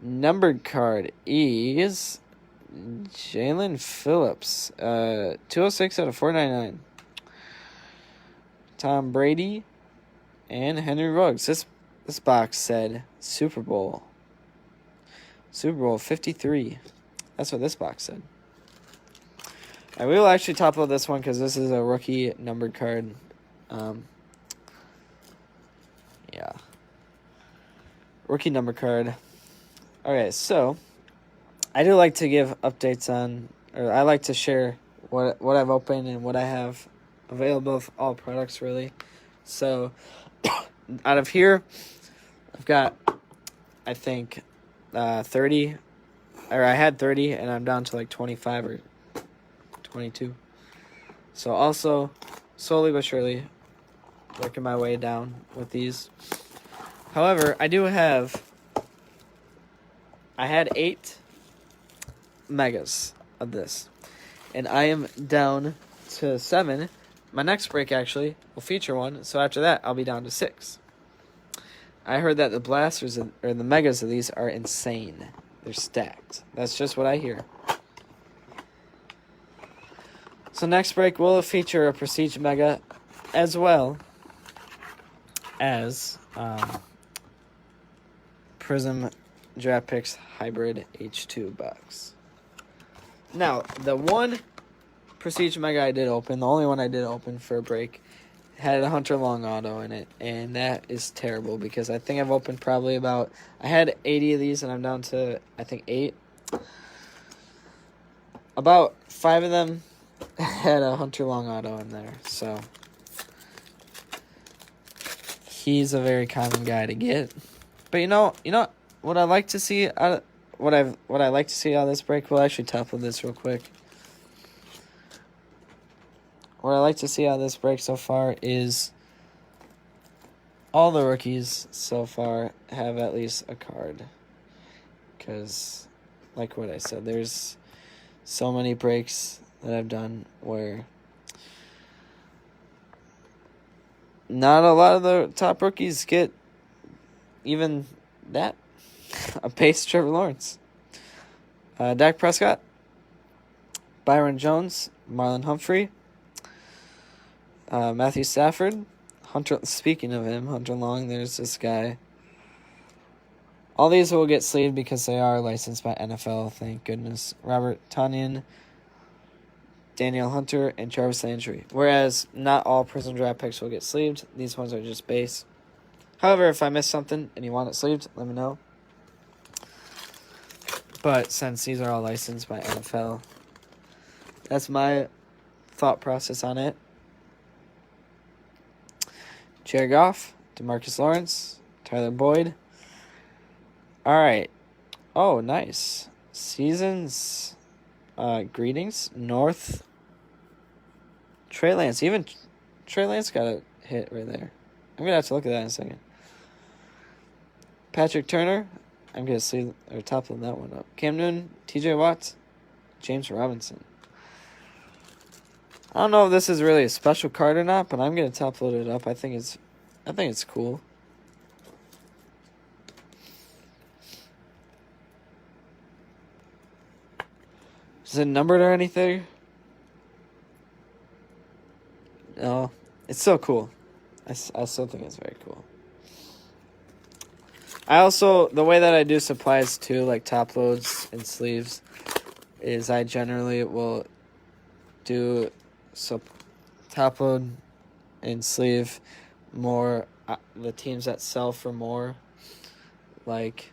Numbered card is Jalen Phillips, 206 out of 499. Tom Brady and Henry Ruggs. This box said Super Bowl 53. That's what this box said. All right, we will actually top load this one because this is a rookie numbered card. Yeah. Rookie number card. Okay, so I do like to give updates on, or I like to share what I've opened and what I have available of all products, really. So out of here, I've got, I think, 30, or I had 30, and I'm down to like 25 or 22. So also, slowly but surely, working my way down with these. However, I had 8 megas of this. And I am down to 7. My next break, actually, will feature one. So after that, I'll be down to 6. I heard that the blasters, or the megas of these, are insane. They're stacked. That's just what I hear. So next break will feature a Prestige Mega, as well as Prism Draft Picks Hybrid H2 box. Now, the one Prestige Mega I did open, the only one I did open for a break, had a Hunter Long auto in it, and that is terrible because I think I've opened probably about, I had 80 of these and I'm down to, I think, 8. About 5 of them had a Hunter Long auto in there, so he's a very common guy to get. But you know what I like to see out of, what I like to see out of this break. We'll actually top with this real quick. What I like to see out of this break so far is all the rookies so far have at least a card. Because, like what I said, there's so many breaks that I've done where not a lot of the top rookies get even that. A base Trevor Lawrence. Dak Prescott. Byron Jones. Marlon Humphrey. Matthew Stafford. Hunter. Speaking of him, Hunter Long, there's this guy. All these will get sleeved because they are licensed by NFL, thank goodness. Robert Tonyan, Daniel Hunter, and Jarvis Landry. Whereas not all Prism Draft Picks will get sleeved. These ones are just base. However, if I miss something and you want it sleeved, let me know. But since these are all licensed by NFL, that's my thought process on it. Jared Goff, DeMarcus Lawrence, Tyler Boyd. All right. Oh, nice. Seasons greetings. North. Trey Lance. Even Trey Lance got a hit right there. I'm going to have to look at that in a second. Patrick Turner. I'm going to see or top that one up. Cam Newton, TJ Watt, James Robinson. I don't know if this is really a special card or not, but I'm going to top load it up. I think it's cool. Is it numbered or anything? No. It's so cool. I still think it's very cool. I also, the way that I do supplies too, like top loads and sleeves, is I generally will do top load and sleeve more the teams that sell for more, like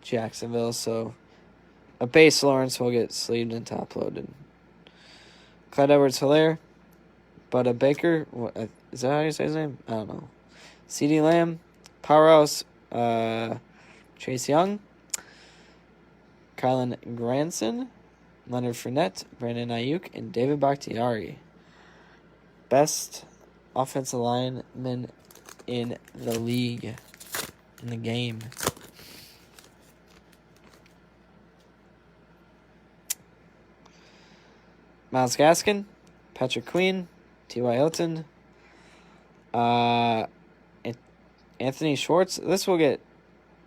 Jacksonville. So a base Lawrence will get sleeved and top loaded. Clyde Edwards-Helaire, Budda Baker, is that how you say his name? I don't know. CeeDee Lamb, Powerhouse, Chase Young, Kylan Granson, Leonard Fournette, Brandon Ayuk, and David Bakhtiari. Best offensive lineman in the league, in the game. Myles Gaskin, Patrick Queen, T.Y. Hilton, Anthony Schwartz. This will get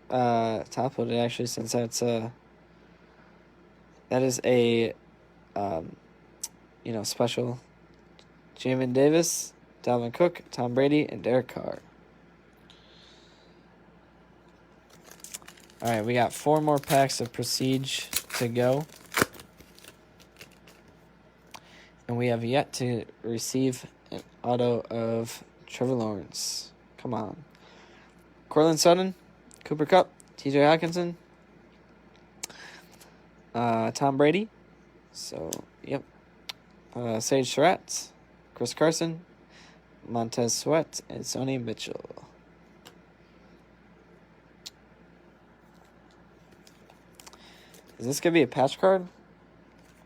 top loaded actually, since that is a special. Jamin Davis, Dalvin Cook, Tom Brady, and Derek Carr. All right, we got 4 more packs of Prestige to go. And we have yet to receive an auto of Trevor Lawrence. Come on. Cortland Sutton, Cooper Kupp, TJ Hockenson, Tom Brady. So, yep. Sage Surratt, Chris Carson, Montez Sweat, and Sony Mitchell. Is this going to be a patch card?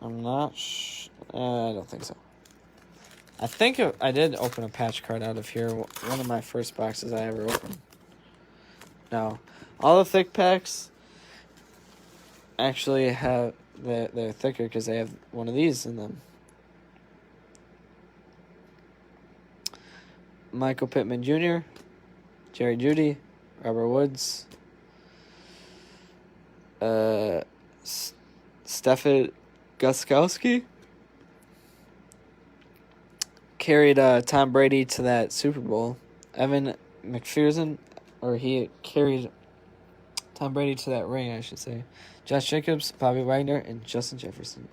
I'm not I don't think so. I think I did open a patch card out of here. One of my first boxes I ever opened. No. All the thick packs actually have they're thicker because they have one of these in them. Michael Pittman Jr., Jerry Jeudy, Robert Woods, Stefan Gostkowski carried Tom Brady to that Super Bowl. Evan McPherson, or he carried Tom Brady to that ring, I should say. Josh Jacobs, Bobby Wagner, and Justin Jefferson.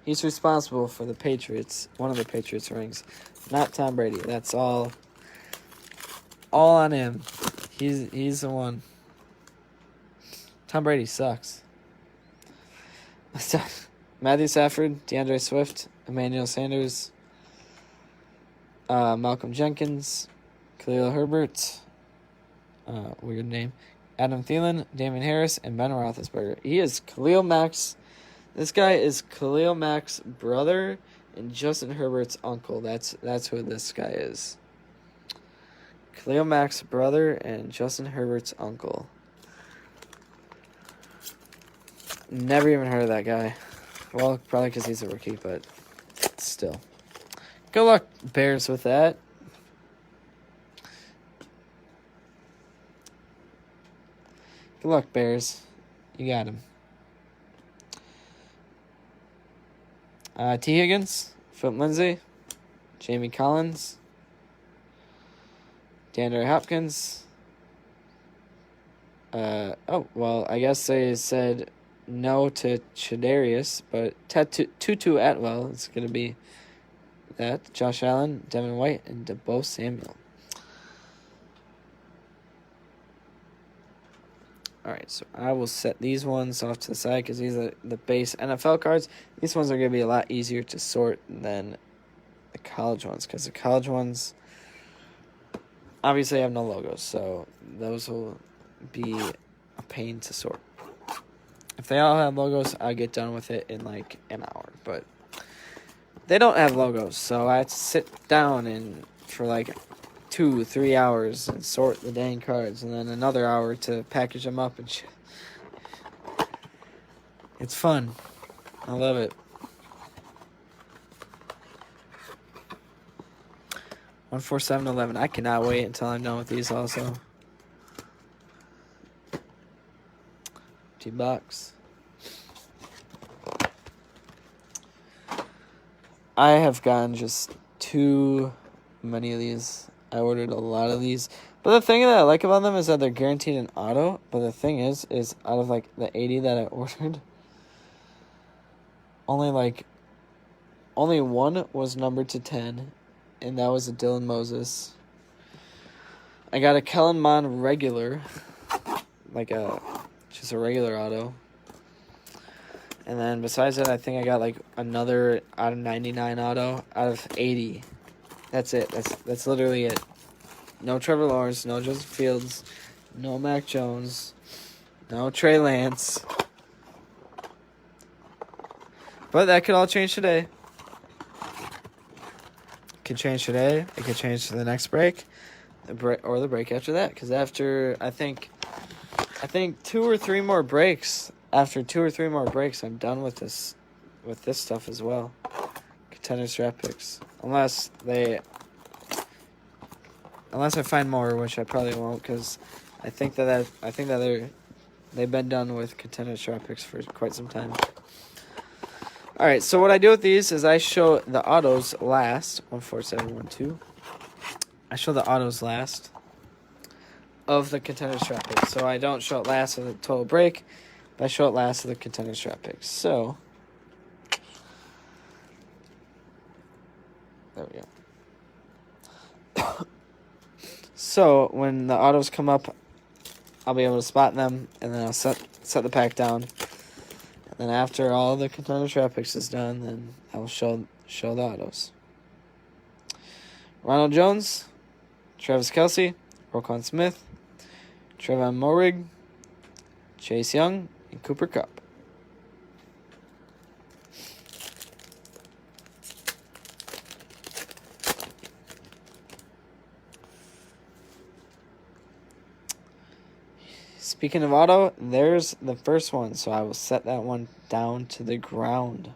He's responsible for the Patriots, one of the Patriots rings, not Tom Brady. That's all on him. He's the one. Tom Brady sucks. Matthew Stafford, DeAndre Swift, Emmanuel Sanders, Malcolm Jenkins, Khalil Herbert, weird name, Adam Thielen, Damian Harris, and Ben Roethlisberger. He is Khalil Mack's. This guy is Khalil Mack's brother and Justin Herbert's uncle. That's who this guy is. Khalil Mack's brother and Justin Herbert's uncle. Never even heard of that guy. Well, probably because he's a rookie, but still. Good luck, Bears, with that. Good luck, Bears. You got him. T. Higgins, Philip Lindsay, Jamie Collins, DeAndre Hopkins. I guess they said no to Chadarius, but Tutu Atwell is going to be that. Josh Allen, Devin White, and Deebo Samuel. All right, so I will set these ones off to the side because these are the base NFL cards. These ones are going to be a lot easier to sort than the college ones because the college ones obviously have no logos, so those will be a pain to sort. If they all have logos, I'll get done with it in like an hour, but they don't have logos, so I have to sit down and for like 2-3 hours and sort the dang cards, and then another hour to package them up and shit. It's fun. I love it. 14711. I cannot wait until I'm done with these also. $2. I have gotten just too many of these. I ordered a lot of these. But the thing that I like about them is that they're guaranteed an auto. But the thing is out of like the 80 that I ordered, only one was numbered to 10. And that was a Dylan Moses. I got a Kellen Mond regular. Just a regular auto. And then besides that, I think I got like another out of 99 auto out of 80. That's it. That's literally it. No Trevor Lawrence, no Joseph Fields, no Mac Jones, no Trey Lance. But that could all change today. It could change today. It could change to the next break, or the break after that. Because after I think 2 or 3 more breaks. After 2 or 3 more breaks, I'm done with this stuff as well. Contenders draft picks, unless I find more, which I probably won't, because I think that they've been done with contenders draft picks for quite some time. All right, so what I do with these is I show the autos last. 14712. I show the autos last of the contenders draft picks, so I don't show it last of the total break. I show it last of the contenders draft picks. So, there we go. So, when the autos come up, I'll be able to spot them, and then I'll set the pack down. And then after all the contenders draft picks is done, then I will show the autos. Ronald Jones, Travis Kelce, Roquan Smith, Trevon Moehrig, Chase Young, and Cooper Kupp. speaking of auto, there's the first one. So I will set that one down to the ground.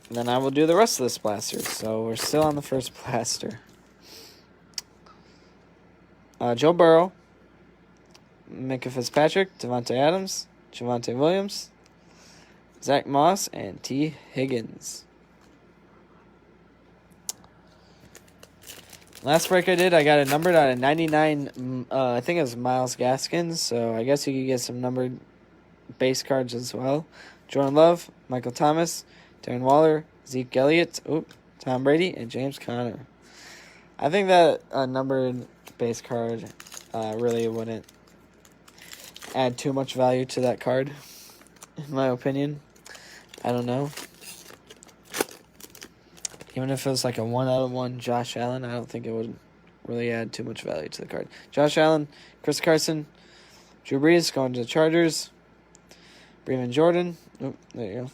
And then I will do the rest of this blaster. So we're still on the first blaster. Joe Burrow, Micah Fitzpatrick, Devontae Adams, Javonte Williams, Zach Moss, and T. Higgins. Last break I did, I got it numbered out of 99. I think it was Myles Gaskins. So I guess you could get some numbered base cards as well. Jordan Love, Michael Thomas, Darren Waller, Zeke Elliott, Tom Brady, and James Conner. I think that numbered base card really wouldn't add too much value to that card, in my opinion. I don't know. Even if it was like a 1/1 Josh Allen, I don't think it would really add too much value to the card. Josh Allen, Chris Carson, Drew Brees going to the Chargers, Breven Jordan, there you go,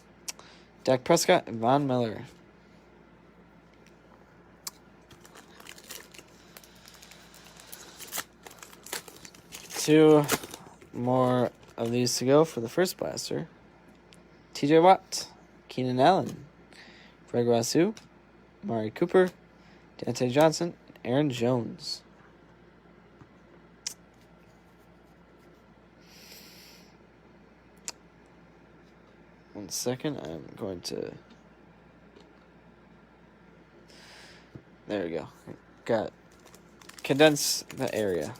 Dak Prescott, and Von Miller. Two more of these to go for the first blaster. TJ Watt, Keenan Allen, Greg Rousseau, Amari Cooper, Dante Johnson, and Aaron Jones. One second, I'm going to... There we go. Got condense the area.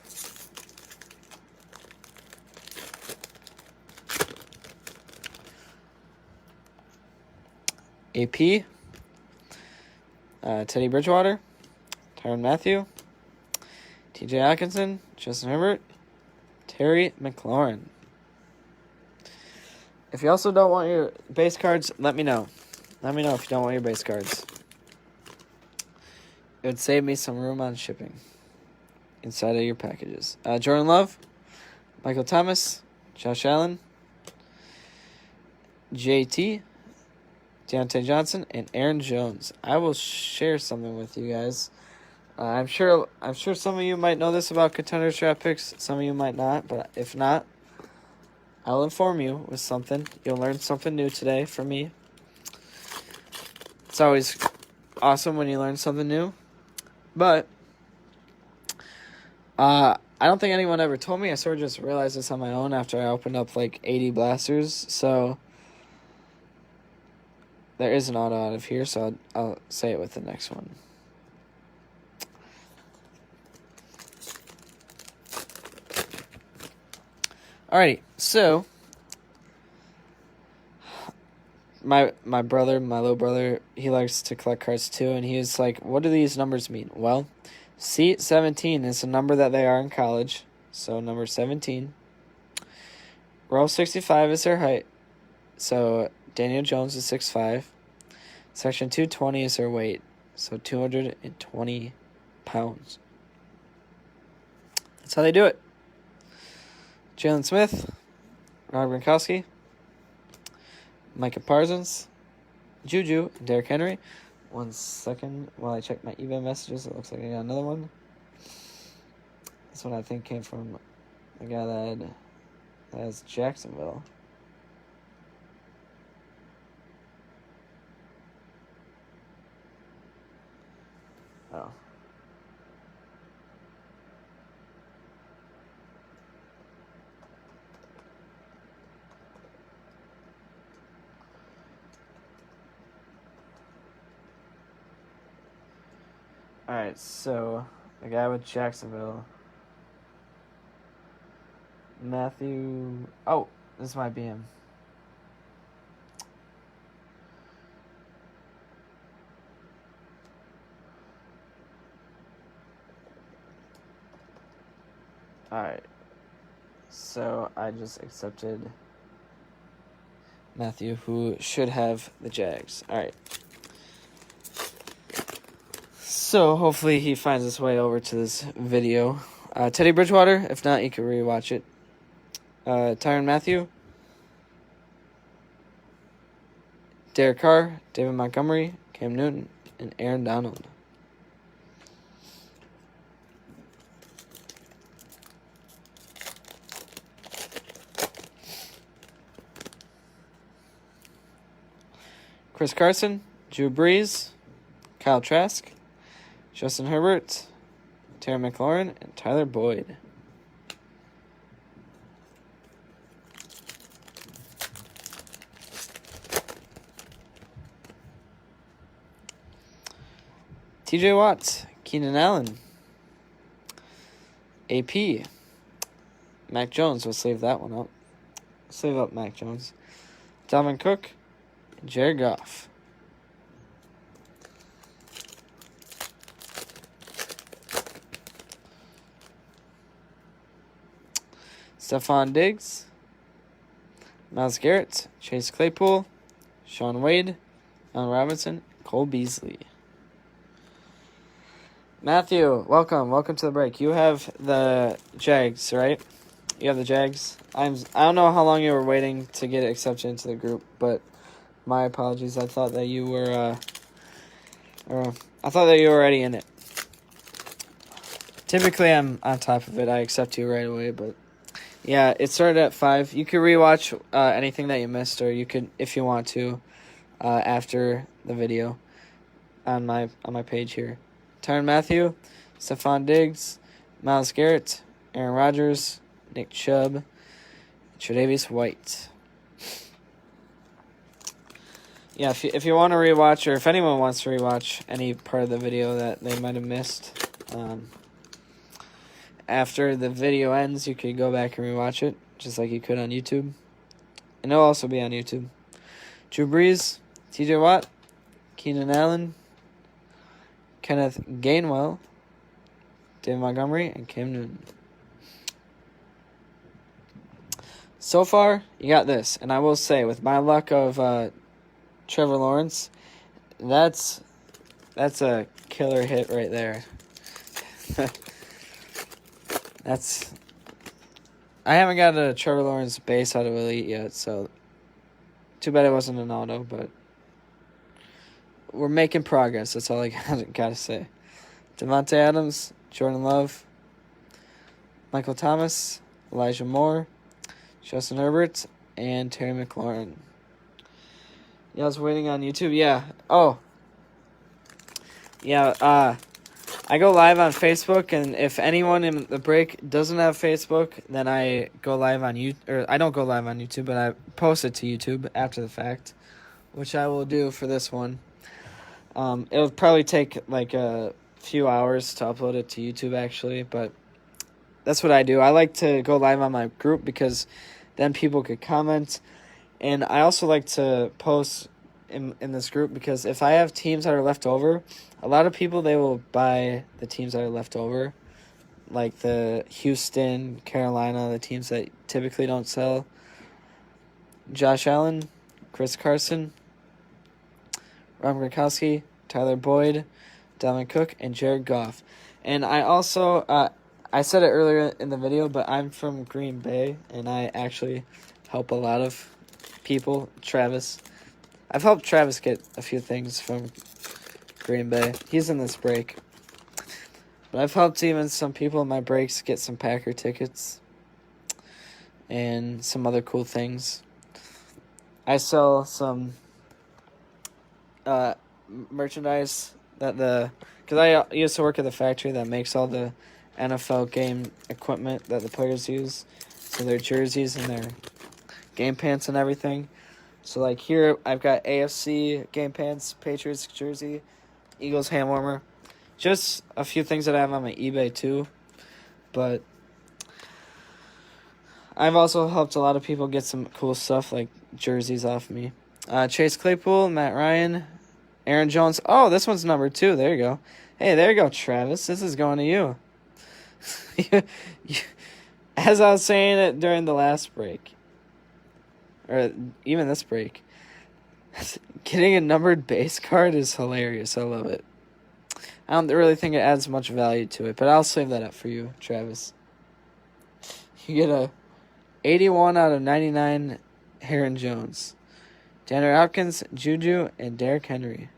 AP, Teddy Bridgewater, Tyrann Mathieu, TJ Hawkinson, Justin Herbert, Terry McLaurin. If you also don't want your base cards, let me know. Let me know if you don't want your base cards. It would save me some room on shipping inside of your packages. Jordan Love, Michael Thomas, Josh Allen, JT, Deontay Johnson, and Aaron Jones. I will share something with you guys. I'm sure some of you might know this about Contender Draft Picks. Some of you might not, but if not, I'll inform you with something. You'll learn something new today from me. It's always awesome when you learn something new. But I don't think anyone ever told me. I sort of just realized this on my own after I opened up like 80 blasters. So there is an auto out of here, so I'll say it with the next one. Alrighty, so my little brother, he likes to collect cards too, and he was like, what do these numbers mean? Well, seat 17 is the number that they are in college, so number 17. Row 65 is their height, so Daniel Jones is 6'5". Section 220 is their weight, so 220 pounds. That's how they do it. Jalen Smith, Rob Gronkowski, Micah Parsons, Juju, and Derrick Henry. 1 second while I check my eBay messages. It looks like I got another one. This one I think came from the guy that has Jacksonville. Oh. Alright, so the guy with Jacksonville. Matthew. Oh, this might be him. Alright. So I just accepted Matthew, who should have the Jags. Alright. So hopefully he finds his way over to this video. Teddy Bridgewater, if not, you can rewatch it. Tyrann Mathieu, Derek Carr, David Montgomery, Cam Newton, and Aaron Donald. Chris Carson, Drew Brees, Kyle Trask, Justin Herbert, Terry McLaurin, and Tyler Boyd. TJ Watt, Keenan Allen, AP, Mac Jones. We'll save that one up. Save up Mac Jones. Dalvin Cook, and Jared Goff. Stephon Diggs, Myles Garrett, Chase Claypool, Sean Wade, Allen Robinson, Cole Beasley. Matthew, welcome to the break. You have the Jags, right? You have the Jags. I don't know how long you were waiting to get accepted into the group, but my apologies. I thought that you were already in it. Typically, I'm on top of it. I accept you right away, but yeah, it started at 5. You could rewatch anything that you missed, or you could, if you want to, after the video on my page here. Tyrann Mathieu, Stephon Diggs, Myles Garrett, Aaron Rodgers, Nick Chubb, Tre'Davious White. Yeah, if you want to rewatch, or if anyone wants to rewatch any part of the video that they might have missed, after the video ends, you could go back and rewatch it, just like you could on YouTube. And it'll also be on YouTube. Drew Brees, TJ Watt, Keenan Allen, Kenneth Gainwell, David Montgomery, and Cam Newton. So far, you got this. And I will say, with my luck of Trevor Lawrence, that's a killer hit right there. I haven't got a Trevor Lawrence base out of Elite yet, so too bad it wasn't an auto, but we're making progress. That's all I got to say. Devontae Adams, Jordan Love, Michael Thomas, Elijah Moore, Justin Herbert, and Terry McLaurin. Yeah, I was waiting on YouTube. Yeah. Oh. Yeah, I go live on Facebook, and if anyone in the break doesn't have Facebook, then I go live on YouTube, or I don't go live on YouTube, but I post it to YouTube after the fact, which I will do for this one. It'll probably take like a few hours to upload it to YouTube, actually, but that's what I do. I like to go live on my group because then people could comment, and I also like to post in this group because if I have teams that are left over, a lot of people, they will buy the teams that are left over, like the Houston, Carolina, the teams that typically don't sell. Josh Allen, Chris Carson, Rob Gronkowski, Tyler Boyd, Dalvin Cook, and Jared Goff. And I also, I said it earlier in the video, but I'm from Green Bay, and I actually help a lot of people. Travis. I've helped Travis get a few things from Green Bay. He's in this break. But I've helped even some people in my breaks get some Packer tickets and some other cool things. I sell some merchandise because I used to work at the factory that makes all the NFL game equipment that the players use. So their jerseys and their game pants and everything. So like here I've got AFC game pants, Patriots jersey, Eagles hand warmer. Just a few things that I have on my eBay too. But I've also helped a lot of people get some cool stuff like jerseys off me. Chase Claypool, Matt Ryan, Aaron Jones. Oh, this one's number 2. There you go. Hey, there you go, Travis. This is going to you. As I was saying it during the last break, or even this break, getting a numbered base card is hilarious. I love it. I don't really think it adds much value to it, but I'll save that up for you, Travis. You get a 81 out of 99 Aaron Jones. DeAndre Hopkins, Juju, and Derrick Henry.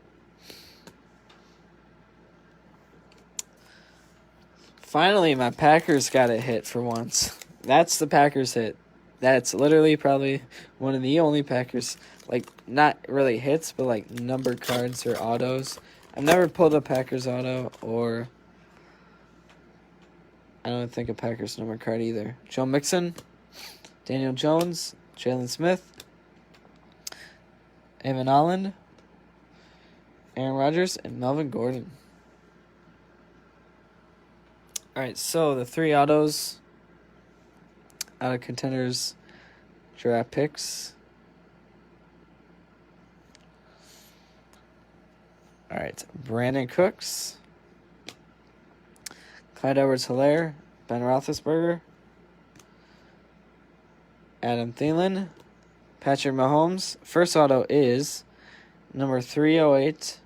Finally, my Packers got a hit for once. That's the Packers hit. That's literally probably one of the only Packers. like not really hits, but like numbered cards or autos. I've never pulled a Packers auto, or I don't think a Packers numbered card either. Joe Mixon, Daniel Jones, Jalen Smith, Evan Allen, Aaron Rodgers, and Melvin Gordon. All right, so the 3 autos out of Contenders draft picks. All right, Brandon Cooks, Clyde Edwards-Helaire, Ben Roethlisberger, Adam Thielen, Patrick Mahomes. First auto is number 308,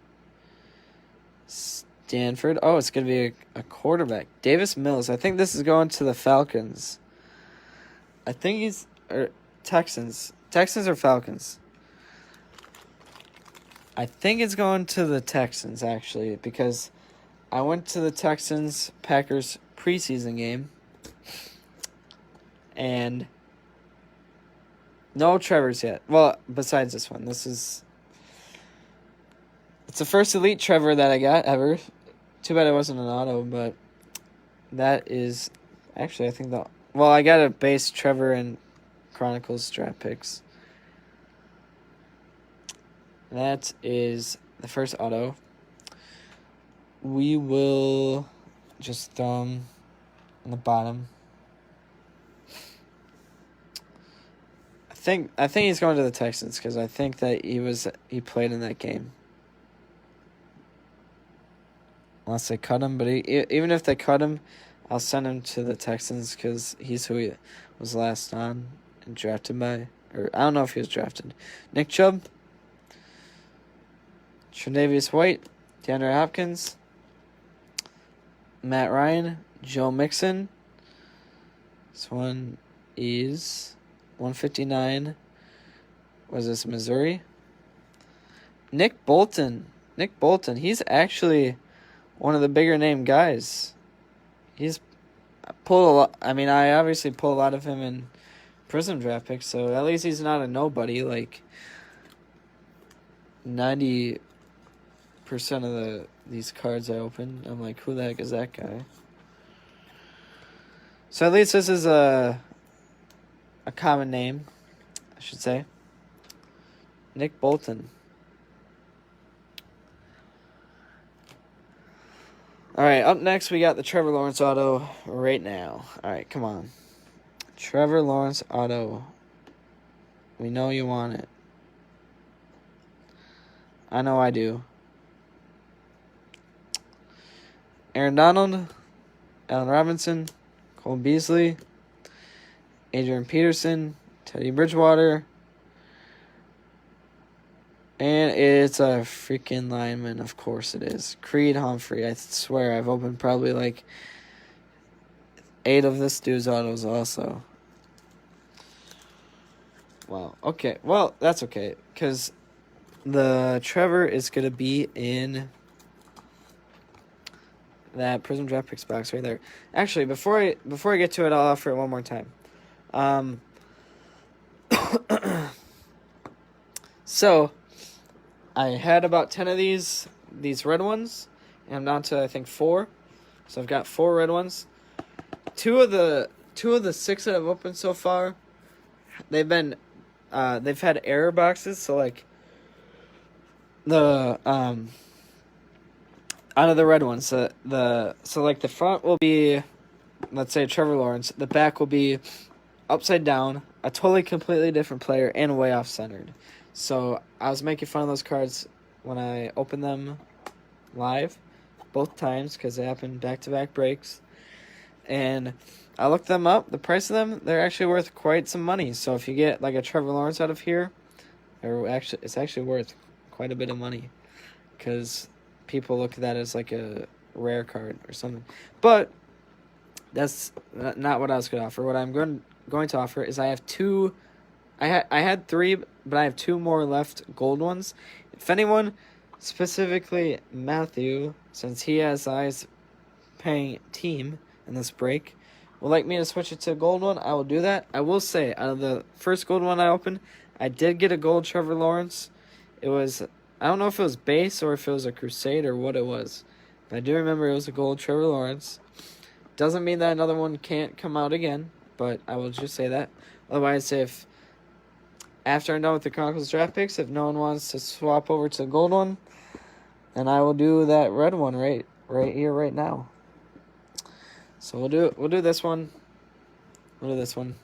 Stanford. Oh, it's going to be a quarterback. Davis Mills. I think this is going to the Falcons. I think he's... Or Texans. Texans or Falcons? I think it's going to the Texans, actually, because I went to the Texans-Packers preseason game, and no Trevors yet. Well, besides this one. It's the first elite Trevor that I got ever. Too bad it wasn't an auto, but that is... Actually, I think well, I got a base Trevor and Chronicles draft picks. That is the first auto. We will just throw him on the bottom. I think he's going to the Texans because I think that he played in that game. Unless they cut him, but even if they cut him, I'll send him to the Texans because he's who he was last on and drafted by. Or I don't know if he was drafted. Nick Chubb, Tre'Davious White, DeAndre Hopkins, Matt Ryan, Joe Mixon. This one is 159. Was this Missouri? Nick Bolton. He's actually one of the bigger name guys. He's pulled a lot. I mean, I obviously pull a lot of him in Prism draft picks, so at least he's not a nobody. Like 90% of these cards I open, I'm like, who the heck is that guy? So at least this is a common name, I should say. Nick Bolton. All right, up next we got the Trevor Lawrence auto right now. All right, come on. Trevor Lawrence auto. We know you want it. I know I do. Aaron Donald, Allen Robinson, Cole Beasley, Adrian Peterson, Teddy Bridgewater, and it's a freaking lineman, of course it is. Creed Humphrey. I swear I've opened probably like 8 of this dude's autos also. Wow. Okay. Well, that's okay. Because the Trevor is going to be in that Prism Draft Picks box right there. Actually, before I get to it, I'll offer it one more time. So I had about 10 of these red ones, and I'm down to I think 4. So I've got 4 red ones. Two of the 6 that I've opened so far, they've had error boxes. So like the out of the red ones, so like the front will be, let's say Trevor Lawrence. The back will be upside down, a totally completely different player, and way off centered. So I was making fun of those cards when I opened them live, both times, because they happened back-to-back breaks. And I looked them up. The price of them, they're actually worth quite some money. So if you get like a Trevor Lawrence out of here, it's actually worth quite a bit of money, because people look at that as like a rare card or something. But that's not what I was going to offer. What I'm going to offer is I have 2. I had 3, but I have 2 more left gold ones. If anyone, specifically Matthew, since he has eyes paying team in this break, would like me to switch it to a gold one, I will do that. I will say, out of the first gold one I opened, I did get a gold Trevor Lawrence. It was, I don't know if it was base or if it was a Crusade or what it was. But I do remember it was a gold Trevor Lawrence. Doesn't mean that another one can't come out again, but I will just say that. Otherwise, if after I'm done with the Chronicles draft picks, if no one wants to swap over to the gold one, then I will do that red one right here, right now. So we'll do this one. We'll do this one.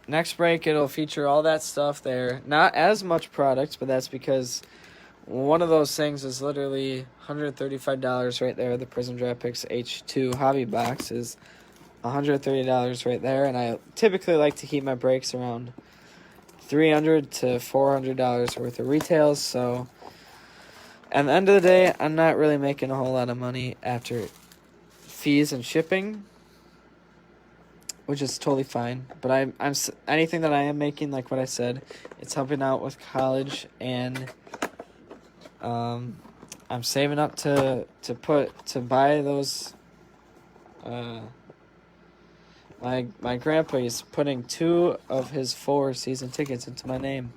Next break, it'll feature all that stuff there. Not as much product, but that's because one of those things is literally $135 right there. The Prism Draft Picks H2 Hobby Box is $130 right there. And I typically like to keep my breaks around $300 to $400 worth of retails. So at the end of the day, I'm not really making a whole lot of money after fees and shipping, which is totally fine. But I'm anything that I am making, like what I said, it's helping out with college, and I'm saving up to buy those. My grandpa is putting 2 of his 4 season tickets into my name,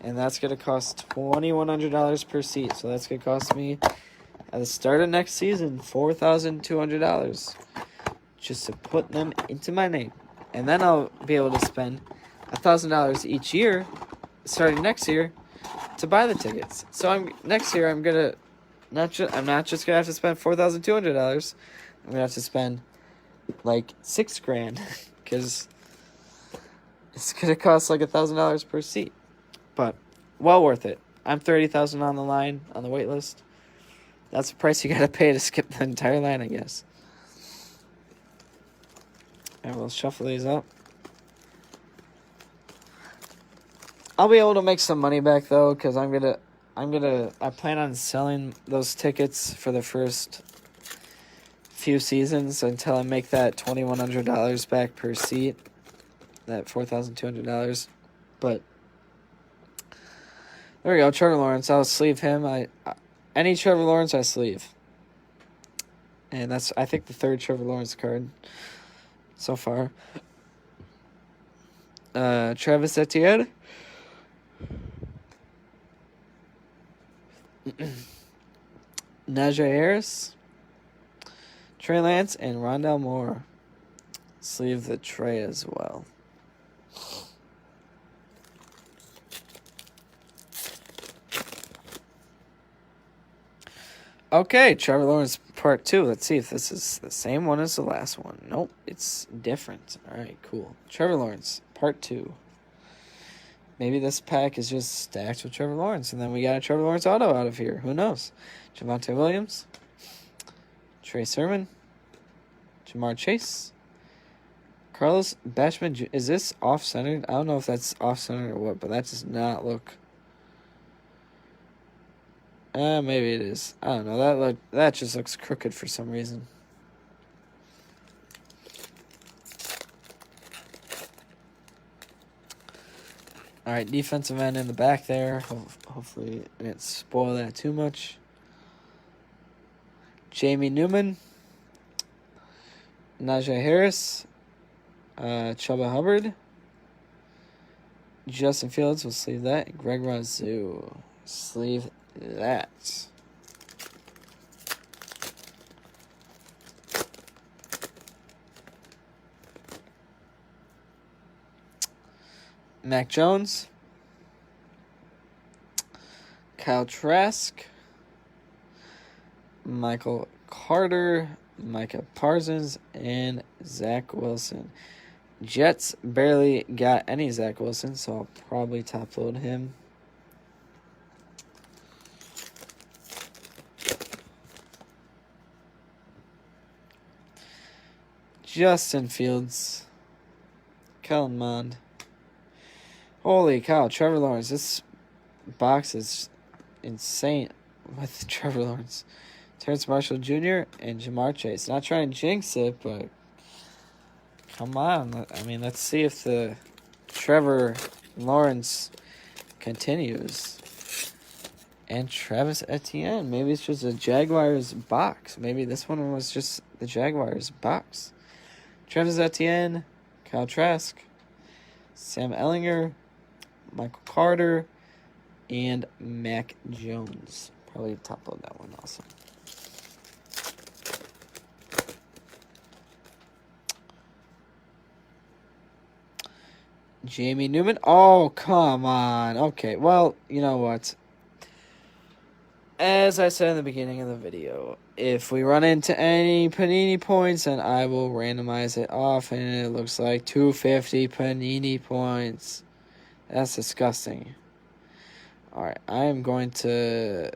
and that's gonna cost $2,100 per seat. So that's gonna cost me at the start of next season $4,200. Just to put them into my name. And then I'll be able to spend $1,000 each year, starting next year, to buy the tickets. So next year I'm not just gonna have to spend $4,200. I'm gonna have to spend like $6,000 because it's gonna cost like $1,000 per seat. But well worth it. I'm 30,000 on the line on the wait list. That's the price you gotta pay to skip the entire line, I guess. And we'll shuffle these up. I'll be able to make some money back though, because I plan on selling those tickets for the first few seasons until I make that $2,100 back per seat, that $4,200. But there we go, Trevor Lawrence. I'll sleeve him. Any Trevor Lawrence I sleeve, and that's, I think, the 3rd Trevor Lawrence card so far. Travis Etienne, Najee Harris, Trey Lance, and Rondale Moore. Sleeve the Trey as well. Okay, Trevor Lawrence Part 2. Let's see if this is the same one as the last one. Nope, it's different. All right, cool. Trevor Lawrence Part 2. Maybe this pack is just stacked with Trevor Lawrence, and then we got a Trevor Lawrence auto out of here. Who knows? Javonte Williams, Trey Sermon, Jamar Chase, Carlos Basham. Is this off-centered? I don't know if that's off-centered or what, but that does not look... maybe it is. I don't know. That just looks crooked for some reason. All right, defensive end in the back there. Hopefully I didn't spoil that too much. Jamie Newman, Najee Harris, Chuba Hubbard, Justin Fields. We'll sleeve that. Greg Razoo. Sleeve that. Mac Jones, Kyle Trask, Michael Carter, Micah Parsons, and Zach Wilson. Jets barely got any Zach Wilson, so I'll probably top load him. Justin Fields, Kellen Mond. Holy cow, Trevor Lawrence. This box is insane with Trevor Lawrence. Terrence Marshall Jr. and Jamar Chase. Not trying to jinx it, but come on. I mean, let's see if the Trevor Lawrence continues. And Travis Etienne. Maybe it's just a Jaguars box. Maybe this one was just the Jaguars box. Travis Etienne, Kyle Trask, Sam Ellinger, Michael Carter, and Mac Jones. Probably top load that one also. Jamie Newman. Oh, come on. Okay, well, you know what? As I said in the beginning of the video, if we run into any Panini points, then I will randomize it off, and it looks like 250 Panini points. That's disgusting. Alright, I am going to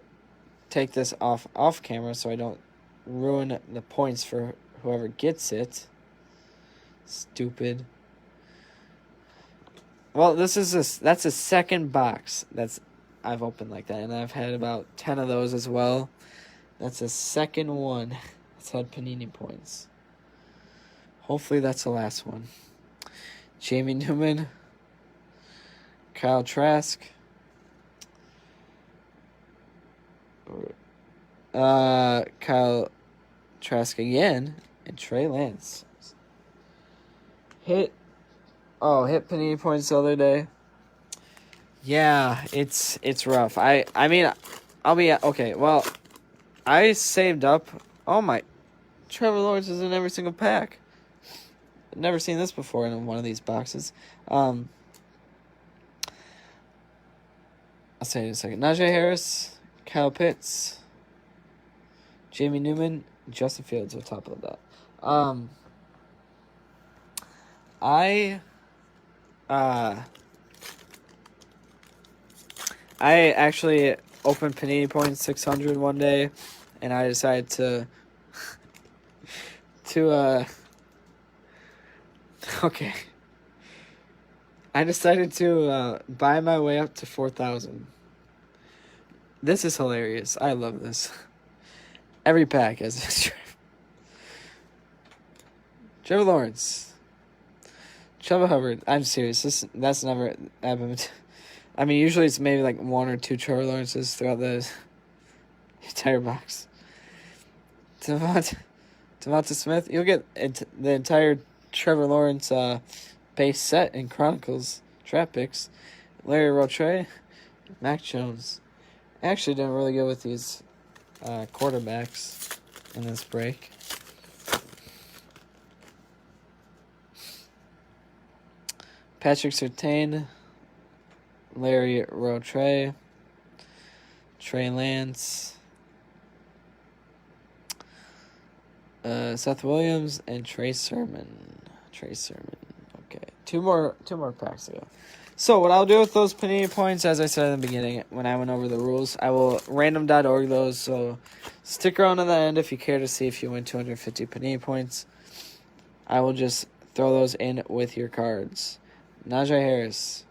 take this off camera so I don't ruin the points for whoever gets it. Stupid. Well, that's a second box I've opened like that, and I've had about 10 of those as well. That's the second one that's had Panini points. Hopefully that's the last one. Jamie Newman, Kyle Trask, Kyle Trask again, and Trey Lance. Hit Panini points the other day. Yeah, it's rough. I mean, I'll be okay. Well, I saved up. Oh my, Trevor Lawrence is in every single pack. I've never seen this before in one of these boxes. I'll say it in a second. Najee Harris, Kyle Pitts, Jamie Newman, Justin Fields on top of that. I actually opened Panini Points 600 one day, and I decided to okay. I decided to buy my way up to 4,000. This is hilarious. I love this. Every pack has this. Trevor Lawrence, Chuba Hubbard. I'm serious. That's never happened. I mean, usually it's maybe like one or two Trevor Lawrences throughout the entire box. Devonta Smith, you'll get the entire Trevor Lawrence base set in Chronicles draft picks. Larry Rotre, Mac Jones. I actually didn't really go with these quarterbacks in this break. Patrick Surtain, Larry Rotre, Trey Lance, Seth Williams, and Trey Sermon. Okay, two more packs to go. So what I'll do with those Panini points, as I said in the beginning when I went over the rules, I will random.org those. So stick around to the end if you care to see if you win 250 Panini points. I will just throw those in with your cards. Najee Harris,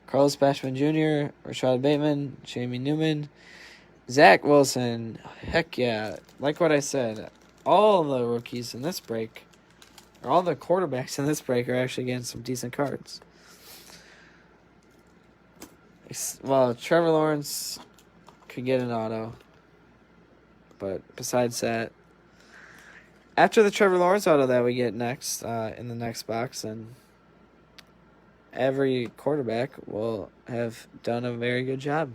Carlos Basham Jr., Rashad Bateman, Jamie Newman, Zach Wilson. Heck yeah. Like what I said, all the rookies in this break, or all the quarterbacks in this break, are actually getting some decent cards. Well, Trevor Lawrence could get an auto. But besides that, after the Trevor Lawrence auto that we get next, in the next box, and every quarterback will have done a very good job.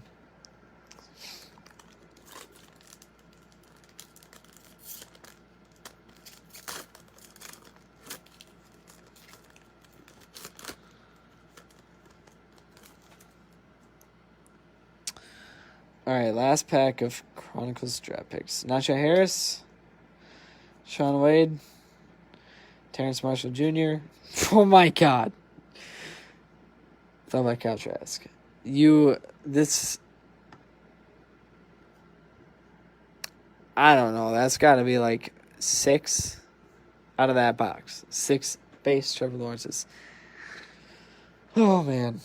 All right, last pack of Chronicles draft picks. Najee Harris, Sean Wade, Terrence Marshall Jr. Oh my God. Thought about Kyle Trask. I don't know. That's got to be like 6 out of that box. 6 base Trevor Lawrences. Oh, man.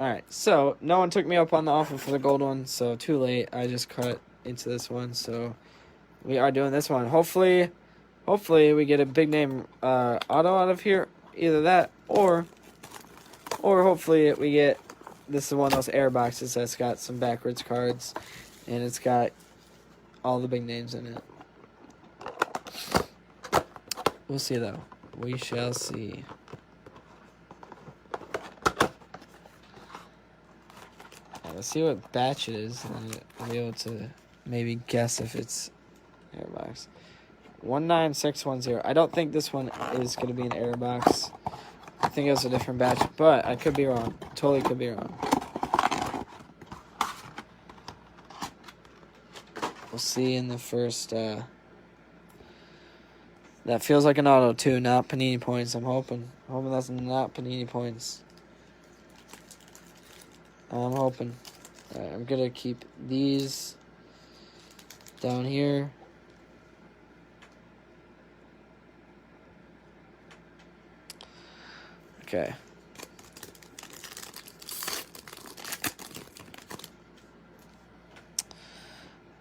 All right, so no one took me up on the offer for the gold one, so too late. I just cut into this one, so we are doing this one. Hopefully we get a big name auto out of here. Either that, or hopefully we get this is one of those air boxes that's got some backwards cards, and it's got all the big names in it. We'll see, though. We shall see. Let's see what batch it is, and I'll be able to maybe guess if it's airbox. 19610. I don't think this one is going to be an airbox. I think it was a different batch, but I could be wrong. Totally could be wrong. We'll see in the first. That feels like an auto too, not Panini points. I'm hoping that's not Panini points. I'm hoping. Alright, I'm gonna keep these down here. Okay.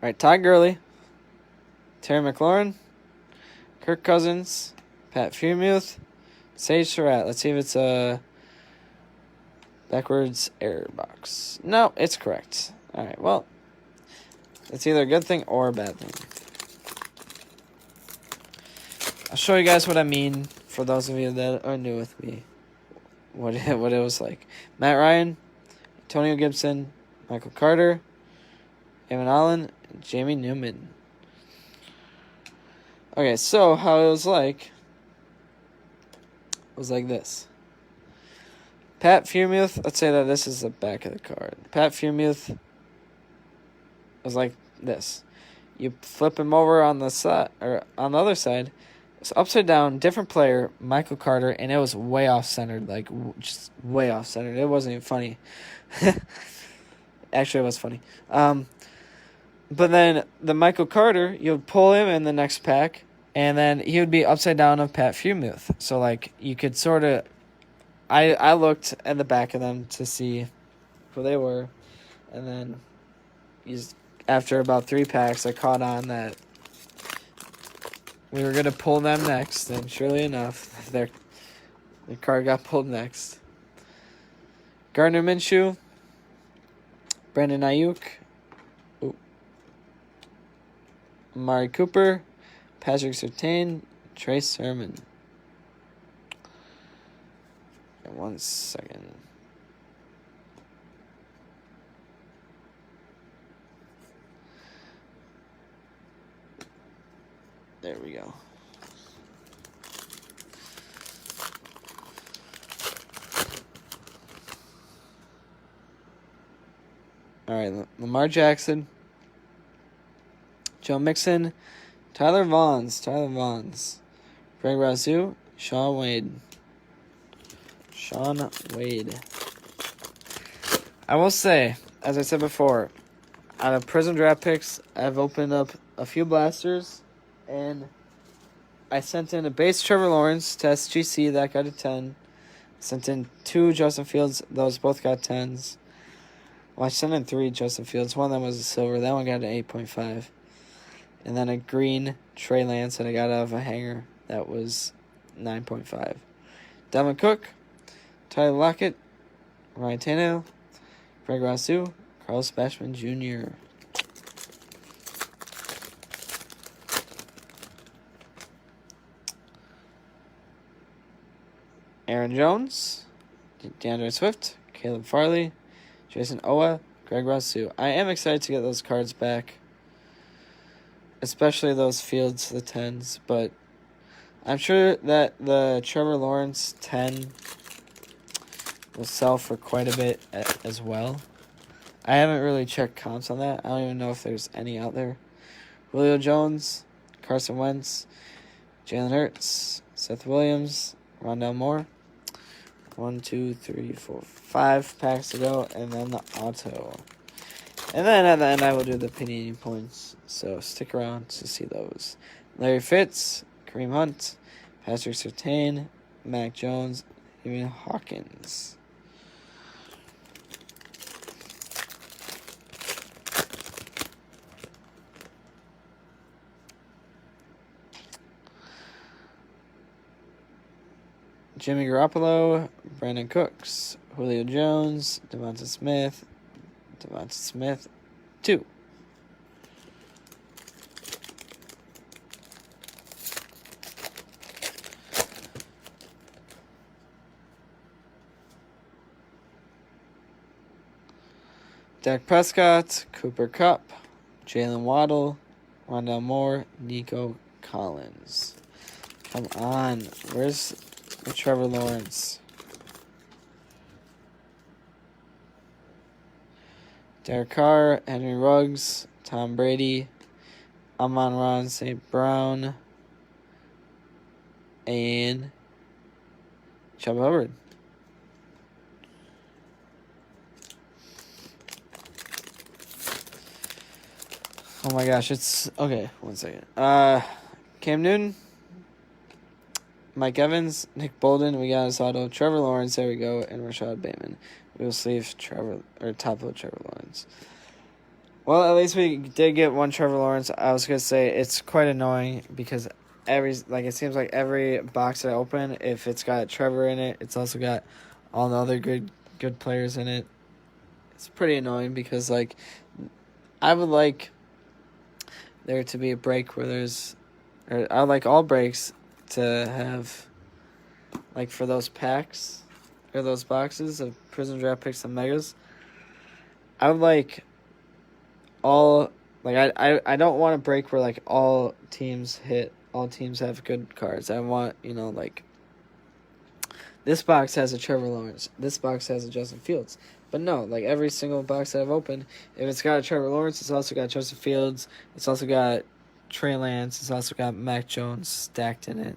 Alright, Todd Gurley, Terry McLaurin, Kirk Cousins, Pat Freiermuth, Sage Surratt. Let's see if it's a backwards error box. No, it's correct. Alright, well, it's either a good thing or a bad thing. I'll show you guys what I mean for those of you that are new with me. What it was like. Matt Ryan, Antonio Gibson, Michael Carter, Evan Allen, and Jamie Newman. Okay, so how it was like this. Pat Freiermuth, let's say that this is the back of the card. Pat Freiermuth was like this. You flip him over on the side, or on the other side. It's upside down, different player, Michael Carter, and it was way off centered, like just way off centered. It wasn't even funny. Actually, it was funny. But then the Michael Carter, you would pull him in the next pack, and then he would be upside down of Pat Freiermuth. So like you could sort of, I looked at the back of them to see who they were, and then after about 3 packs, I caught on that we were going to pull them next, and surely enough, their card got pulled next. Gardner Minshew, Brandon Ayuk, Amari Cooper, Patrick Surtain, Trey Sermon. Okay, 1 second. There we go. All right, Lamar Jackson, Joe Mixon, Tyler Vaughns, Greg Razoo, Shaun Wade. I will say, as I said before, out of Prism draft picks, I've opened up a few blasters, and I sent in a base Trevor Lawrence to SGC that got a 10. Sent in 2 Justin Fields, those both got 10s. Well, I sent in 3 Justin Fields. One of them was a silver. That one got an 8.5. And then a green Trey Lance that I got out of a hanger. That was 9.5. Dalvin Cook, Tyler Lockett, Ryan Tannehill, Greg Razoo, Carlos Basham Jr. Aaron Jones, DeAndre Swift, Caleb Farley, Jason Owa, Greg Razoo. I am excited to get those cards back, especially those Fields, the 10s, but I'm sure that the Trevor Lawrence 10 will sell for quite a bit as well. I haven't really checked comps on that. I don't even know if there's any out there. Julio Jones, Carson Wentz, Jalen Hurts, Seth Williams, Rondell Moore. 1, 2, 3, 4, 5 packs to go, and then the auto. And then at the end, I will do the Panini points, so stick around to see those. Larry Fitz, Kareem Hunt, Patrick Surtain, Mac Jones, even Hawkins. Jimmy Garoppolo, Brandon Cooks, Julio Jones, Devonta Smith, 2. Dak Prescott, Cooper Kupp, Jalen Waddle, Rondell Moore, Nico Collins. Come on. Where's the Trevor Lawrence? Derek Carr, Henry Ruggs, Tom Brady, Amon-Ra St. Brown, and Chubb Hubbard. Oh my gosh, it's... Okay, 1 second. Cam Newton, Mike Evans, Nick Bolden, we got his auto, Trevor Lawrence, there we go, and Rashad Bateman. We will sleeve top of Trevor Lawrence. Well, at least we did get one Trevor Lawrence. I was going to say it's quite annoying because it seems like every box that I open, if it's got Trevor in it, it's also got all the other good players in it. It's pretty annoying because, I would like there to be a break where I would like all breaks to have, for those packs, or those boxes of Prism Draft Picks and Megas, I would like all, I don't want a break where, all teams have good cards. I want, this box has a Trevor Lawrence, this box has a Justin Fields. But no, every single box that I've opened, if it's got a Trevor Lawrence, it's also got Justin Fields, it's also got Trey Lance, it's also got Mac Jones stacked in it.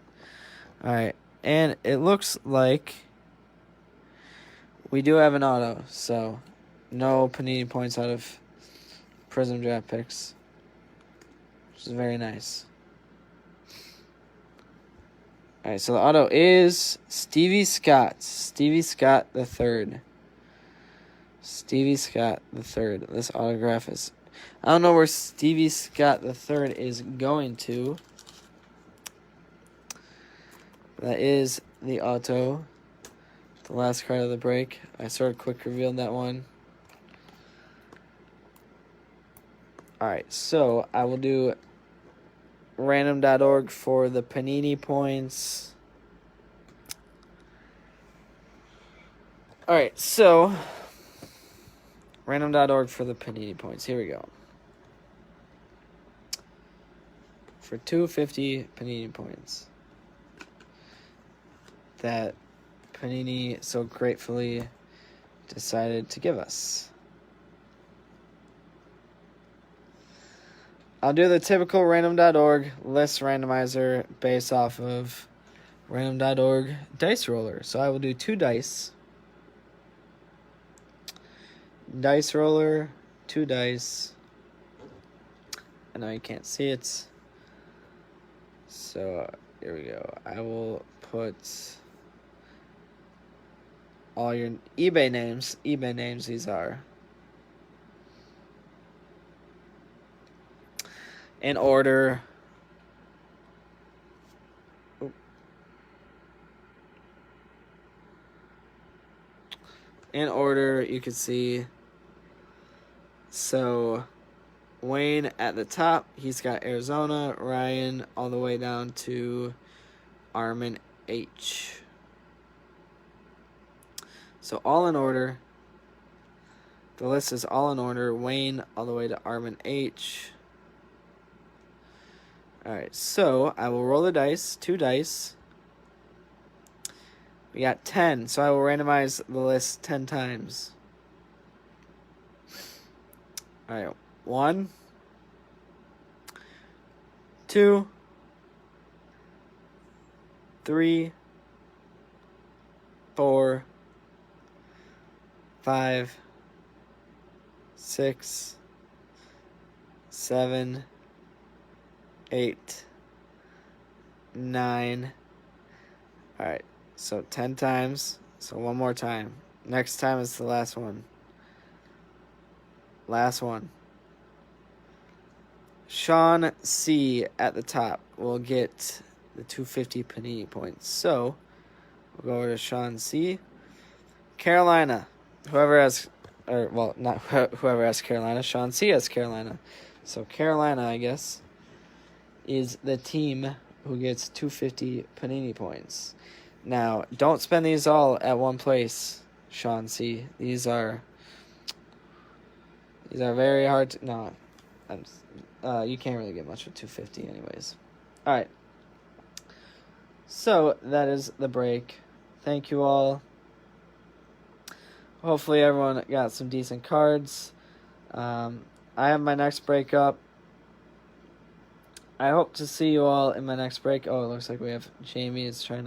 Alright, and it looks like we do have an auto, so no Panini points out of Prism Draft Picks, which is very nice. Alright, so the auto is Stevie Scott. Stevie Scott the third. Stevie Scott the third. This autograph is... I don't know where Stevie Scott the third is going to. That is the auto. The last card of the break. I sort of quick revealed that one. Alright, so I will do random.org for the Panini points. Alright, so random.org for the Panini points. Here we go. For 250 Panini points that Panini so gratefully decided to give us. I'll do the typical random.org list randomizer based off of random.org dice roller. So I will do 2 dice. Dice roller, 2 dice. I know you can't see it. So here we go. I will put all your eBay names. eBay names these are. In order. In order, you can see. So, Wayne at the top, he's got Arizona. Ryan all the way down to Armin H. So, all in order. The list is all in order. Wayne all the way to Armin H. Alright, so I will roll the dice, 2 dice. We got 10, so I will randomize the list 10 times. Alright, 1, 2, 3, 4, 5, 6, 7, 8, 9. Alright, so 10 times. So one more time. Next time is the last one. Last one. Sean C. at the top will get the 250 Panini points. So we'll go over to Sean C. Carolina. Whoever has, or well, not whoever has Carolina. Sean C has Carolina. So Carolina, I guess, is the team who gets 250 Panini points. Now, don't spend these all at one place, Sean C. These are very hard to, no, you can't really get much with 250 anyways. All right. So, that is the break. Thank you all. Hopefully everyone got some decent cards. I have my next break up. I hope to see you all in my next break. Oh, it looks like we have Jamie is trying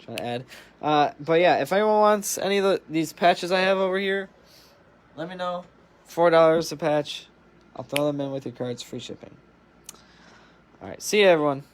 to add. But yeah, if anyone wants any of these patches I have over here, let me know. $4 a patch. I'll throw them in with your cards, free shipping. All right, see you everyone.